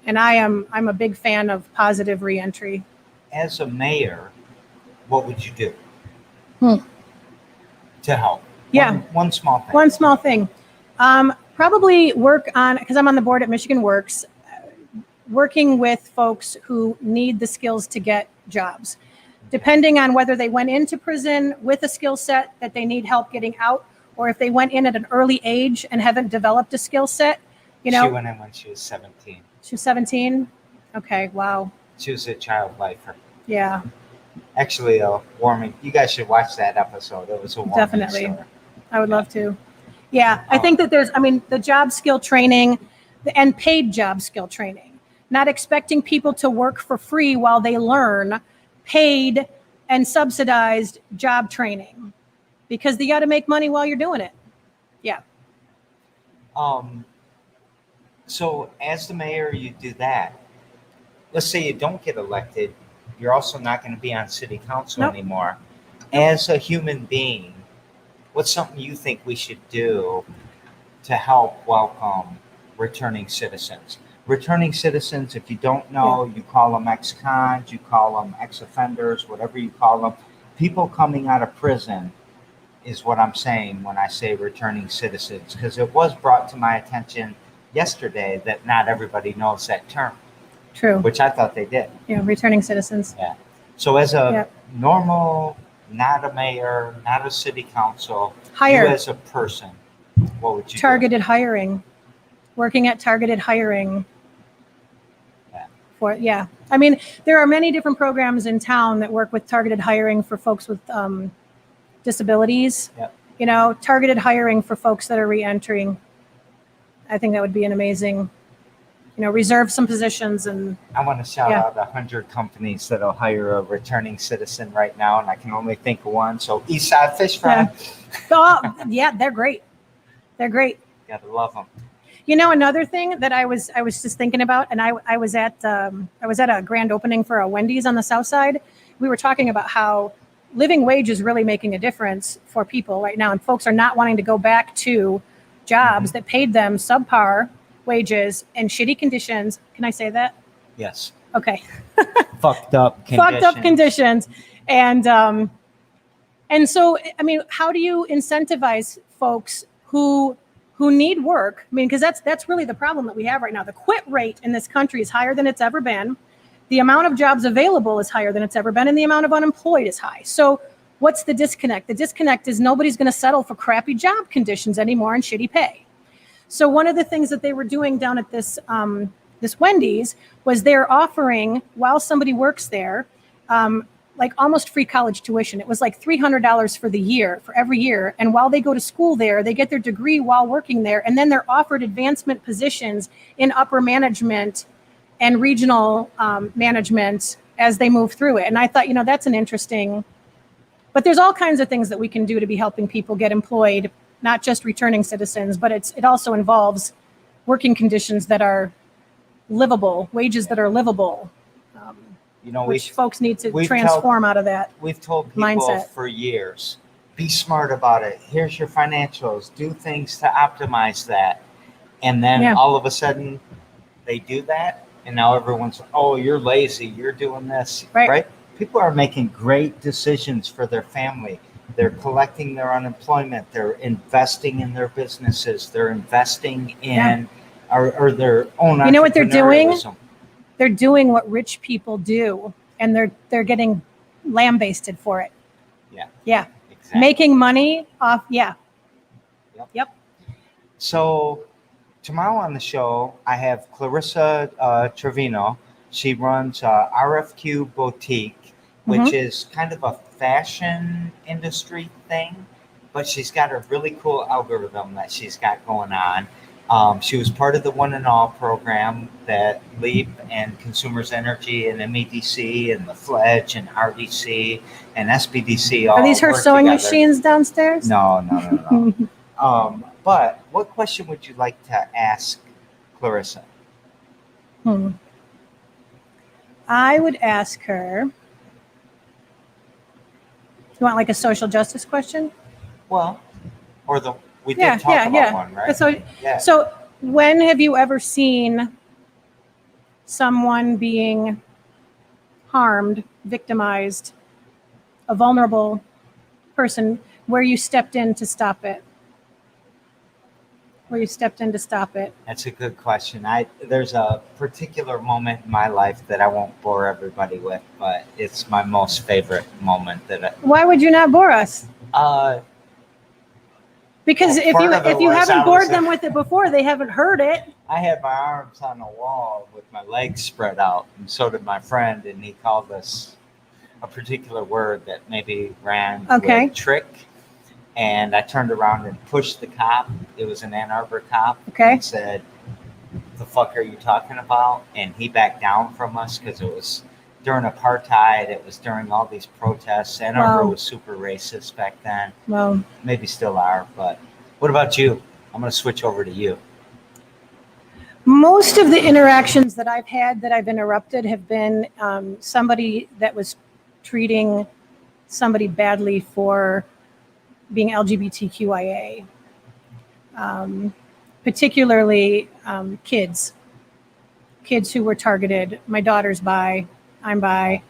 And I'm a big fan of positive reentry. As a mayor, what would you do to help? Yeah. One small thing. One small thing. Probably work on, because I'm on the board at Michigan Works, working with folks who need the skills to get jobs. Depending on whether they went into prison with a skill set that they need help getting out, or if they went in at an early age and haven't developed a skill set. She went in when she was 17. She was 17? Okay, wow. She was a child lifer. Yeah. Actually, warming. You guys should watch that episode. It was a warming Definitely. story. I would love to. Yeah, I think that the job skill training and paid job skill training, not expecting people to work for free while they learn, paid and subsidized job training, because they got to make money while you're doing it. Yeah. So as the mayor, you do that. Let's say you don't get elected. You're also not going to be on city council anymore. As a human being, what's something you think we should do to help welcome returning citizens? Returning citizens, if you don't know, you call them ex-cons, you call them ex-offenders, whatever you call them. People coming out of prison is what I'm saying when I say returning citizens, because it was brought to my attention yesterday that not everybody knows that term. True. Which I thought they did. Yeah, returning citizens. Yeah. So as a normal, not a mayor, not a city council, you as a person, what would you Targeted hiring. Working at targeted hiring. I mean, there are many different programs in town that work with targeted hiring for folks with disabilities. Yep. Targeted hiring for folks that are re-entering. I think that would be an amazing, reserve some positions. And I want to shout out 100 companies that'll hire a returning citizen right now, and I can only think of one. So Eastside Fish Fry. Yeah, they're great. They're great. Gotta love them. Another thing that I was just thinking about, and I was at a grand opening for a Wendy's on the South Side. We were talking about how living wage is really making a difference for people right now, and folks are not wanting to go back to jobs that paid them subpar wages and shitty conditions. Can I say that? Yes. Okay. Fucked up conditions. And so, I mean, how do you incentivize folks who need work? I mean, because that's really the problem that we have right now. The quit rate in this country is higher than it's ever been. The amount of jobs available is higher than it's ever been, and the amount of unemployed is high. So what's the disconnect? The disconnect is nobody's going to settle for crappy job conditions anymore and shitty pay. So one of the things that they were doing down at this Wendy's was they're offering, while somebody works there, like almost free college tuition. It was like $300 for the year, for every year. And while they go to school there, they get their degree while working there. And then they're offered advancement positions in upper management and regional management as they move through it. And I thought, that's an interesting, but there's all kinds of things that we can do to be helping people get employed, not just returning citizens, but it also involves working conditions that are livable, wages that are livable. Which folks need to transform out of that. We've told people mindset for years, be smart about it. Here's your financials. Do things to optimize that. And then all of a sudden they do that. And now everyone's, you're lazy. You're doing this. Right? People are making great decisions for their family. They're collecting their unemployment. They're investing in their businesses. They're investing in or their own. You know what they're doing? entrepreneurialism. They're doing what rich people do, and they're getting lambasted for it. Yeah. Yeah. Exactly. Making money off. Yeah. Yep. So tomorrow on the show, I have Clarissa Trevino. She runs RFQ Boutique, which is kind of a fashion industry thing, but she's got a really cool algorithm that she's got going on. She was part of the One and All program that LEAP and Consumers Energy and MEDC and the Fledge and RDC and SBDC all Are these her work sewing together. machines downstairs? No. But what question would you like to ask Clarissa? I would ask her. You want like a social justice question? Well, or we did talk about one, right? So when have you ever seen someone being harmed, victimized, a vulnerable person, where you stepped in to stop it? That's a good question. There's a particular moment in my life that I won't bore everybody with, but it's my most favorite moment. Why would you not bore us? Because if you haven't bored them with it before, they haven't heard it. I had my arms on the wall with my legs spread out, and so did my friend, and he called us a particular word that maybe ran with trick. And I turned around and pushed the cop. It was an Ann Arbor cop. And said, "The fuck are you talking about?" And he backed down from us because it was during apartheid. It was during all these protests. Ann Arbor was super racist back then. Well, maybe still are. But what about you? I'm going to switch over to you. Most of the interactions that I've had that I've interrupted have been somebody that was treating somebody badly for being LGBTQIA, particularly kids who were targeted. My daughter's bi, I'm bi,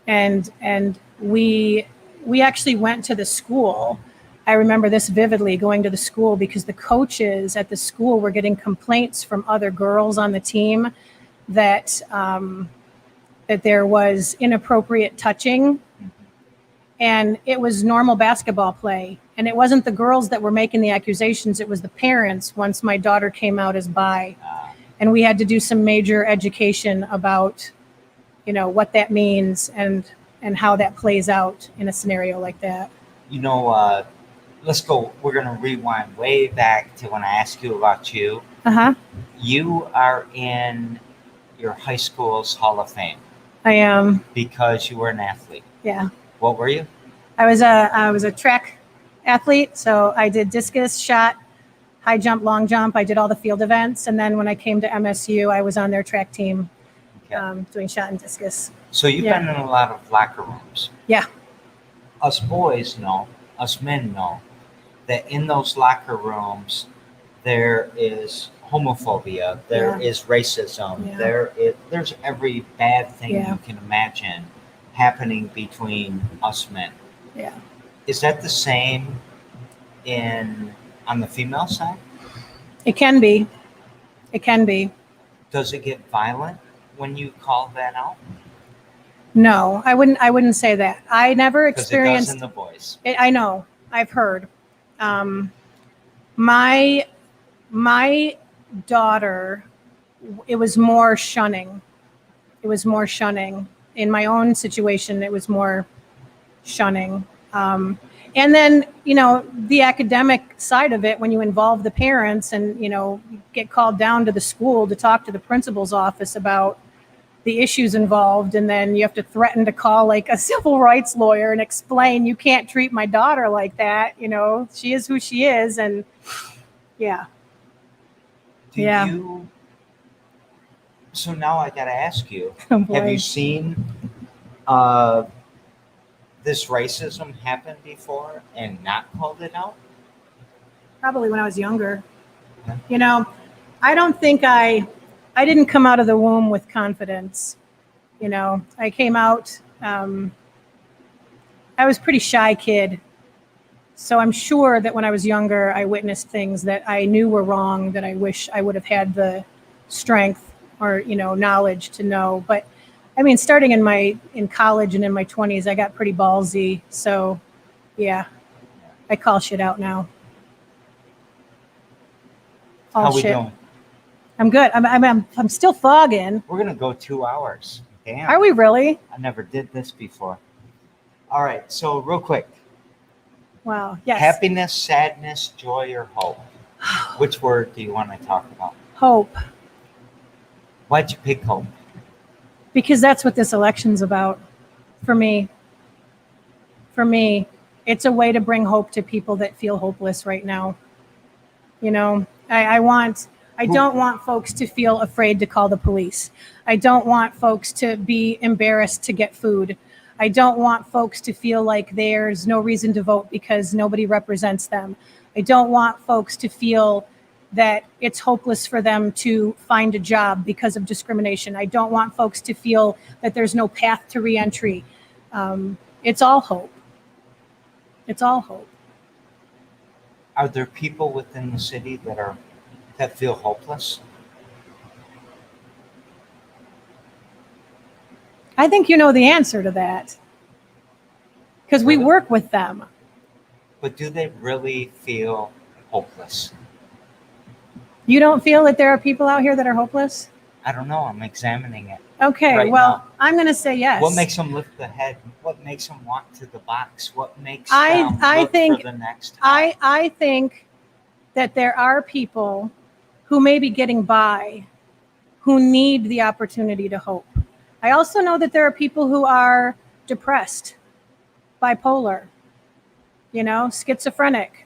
and we actually went to the school. I remember this vividly, going to the school because the coaches at the school were getting complaints from other girls on the team that that there was inappropriate touching. And it was normal basketball play. And it wasn't the girls that were making the accusations. It was the parents once my daughter came out as bi. And we had to do some major education about, what that means and how that plays out in a scenario like that. Let's go. We're going to rewind way back to when I asked you about you. You are in your high school's Hall of Fame. I am. Because you were an athlete. Yeah. What were you? I was a track athlete, so I did discus, shot, high jump, long jump. I did all the field events, and then when I came to MSU, I was on their track team, doing shot and discus. So you've been in a lot of locker rooms. Yeah. Us boys know, us men know, that in those locker rooms, there is homophobia, there is racism, there's every bad thing you can imagine happening between us men. Yeah. Is that the same on the female side? It can be. Does it get violent when you call that out? No, I wouldn't say that. I never experienced. Because it does in the boys. I know. I've heard. My daughter, it was more shunning. In my own situation, it was more shunning. And then, the academic side of it, when you involve the parents and, get called down to the school to talk to the principal's office about the issues involved. And then you have to threaten to call like a civil rights lawyer and explain, you can't treat my daughter like that. She is who she is. And So now I got to ask you, Oh, have you seen this racism happen before and not called it out? Probably when I was younger. I don't think I didn't come out of the womb with confidence. I came out, I was a pretty shy kid. So I'm sure that when I was younger, I witnessed things that I knew were wrong, that I wish I would have had the strength or, knowledge to know. But I mean, starting in college and in my 20s, I got pretty ballsy. So yeah, I call shit out now. How we doing? I'm good. I'm still fogging. We're gonna go 2 hours. Damn. Are we really? I never did this before. All right, so real quick. Wow. Yes. Happiness, sadness, joy, or hope? Which word do you want to talk about? Hope. Why'd you pick hope? Because that's what this election's about for me. For me, it's a way to bring hope to people that feel hopeless right now. I don't want folks to feel afraid to call the police. I don't want folks to be embarrassed to get food. I don't want folks to feel like there's no reason to vote because nobody represents them. I don't want folks to feel that it's hopeless for them to find a job because of discrimination. I don't want folks to feel that there's no path to reentry. It's all hope. It's all hope. Are there people within the city that feel hopeless? I think you know the answer to that because we work with them. But do they really feel hopeless? You don't feel that there are people out here that are hopeless? I don't know. I'm examining it. Okay, right well, now. I'm going to say yes. What makes them lift the head? What makes them walk to the box? What makes them look for the next time? I think that there are people who may be getting by who need the opportunity to hope. I also know that there are people who are depressed, bipolar, schizophrenic,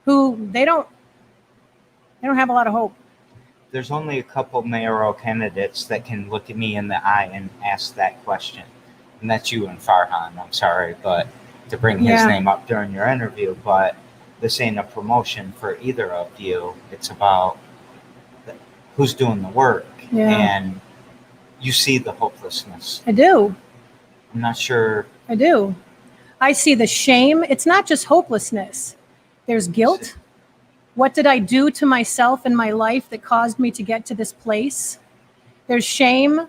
who they don't have a lot of hope. There's only a couple mayoral candidates that can look at me in the eye and ask that question. And that's you and Farhan. I'm sorry, but to bring his name up during your interview, but this ain't a promotion for either of you. It's about who's doing the work. Yeah. And you see the hopelessness. I do. I'm not sure. I do. I see the shame. It's not just hopelessness. There's guilt. What did I do to myself in my life that caused me to get to this place? There's shame.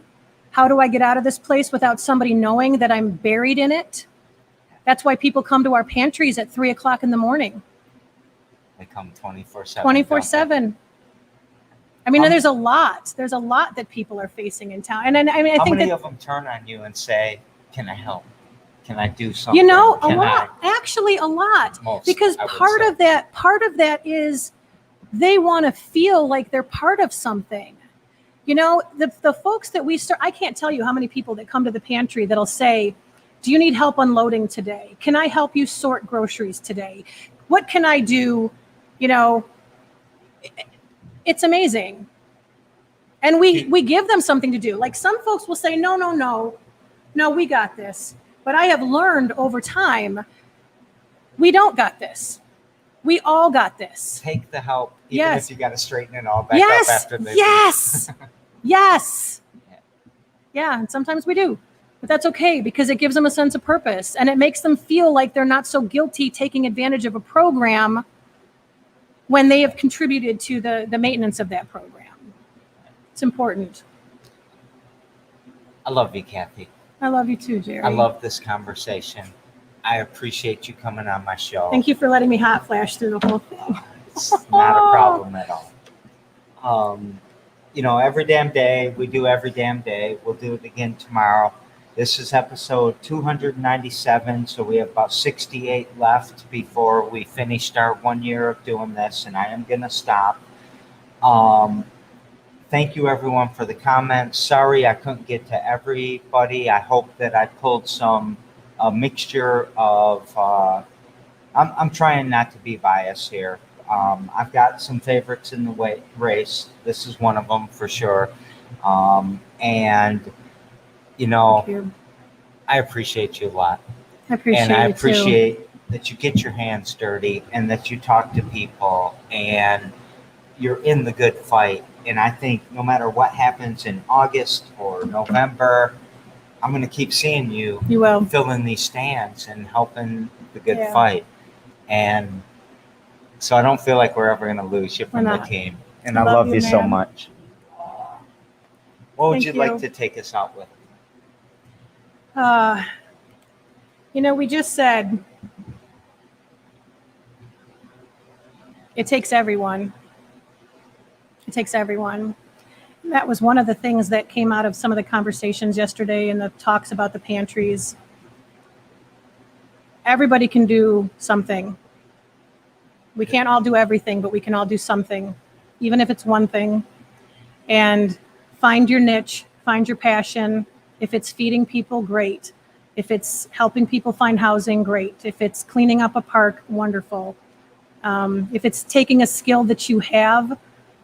How do I get out of this place without somebody knowing that I'm buried in it? That's why people come to our pantries at 3:00 in the morning. They come 24/7. 24/7. I mean, there's a lot. There's a lot that people are facing in town. And I mean, I how think many of them turn on you and say, "Can I help? Can I do something?" A lot. Actually, a lot. Most, because part of that is they want to feel like they're part of something. The folks that we start, I can't tell you how many people that come to the pantry that'll say, "Do you need help unloading today? Can I help you sort groceries today? What can I do?" It's amazing. And we give them something to do. Like some folks will say, no, we got this. But I have learned over time, we don't got this. We all got this. Take the help, even if you got to straighten it all back up after this. Yes. Yeah, and sometimes we do. But that's okay because it gives them a sense of purpose. And it makes them feel like they're not so guilty taking advantage of a program when they have contributed to the maintenance of that program. It's important. I love you, Kathie. I love you too, Jerry. I love this conversation. I appreciate you coming on my show. Thank you for letting me hot flash through the whole thing. It's not a problem at all. Every damn day, we do every damn day. We'll do it again tomorrow. This is episode 297, so we have about 68 left before we finished our 1 year of doing this, and I am going to stop. Thank you, everyone, for the comments. Sorry I couldn't get to everybody. I hope that I pulled a mixture of... I'm trying not to be biased here. I've got some favorites in the race. This is one of them for sure. I appreciate you a lot. I appreciate that you get your hands dirty and that you talk to people and you're in the good fight. And I think no matter what happens in August or November, I'm going to keep seeing you will filling these stands and helping the good fight. And so I don't feel like we're ever going to lose you from We're the not. team. And I I love love you, you so man. much. What would Thank you like you. to take us out with? We just said it takes everyone. It takes everyone. That was one of the things that came out of some of the conversations yesterday and the talks about the pantries. Everybody can do something. We can't all do everything, but we can all do something, even if it's one thing. And find your niche, find your passion. If it's feeding people, great. If it's helping people find housing, great. If it's cleaning up a park, wonderful. If it's taking a skill that you have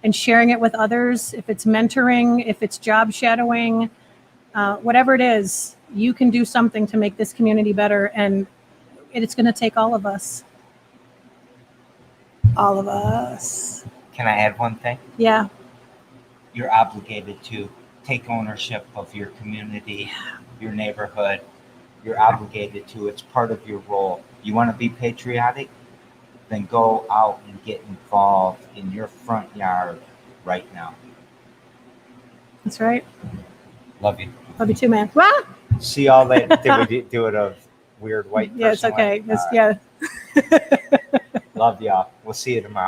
and sharing it with others, if it's mentoring, if it's job shadowing, whatever it is, you can do something to make this community better. And it's going to take all of us. All of us. Can I add one thing? Yeah. You're obligated to take ownership of your community, your neighborhood. You're obligated to. It's part of your role. You want to be patriotic? Then go out and get involved in your front yard right now. That's right. Love you. Love you too, man. Ah! See y'all later. Did we do it a weird white person? Yeah, it's okay. way? Yeah. Love y'all. We'll see you tomorrow.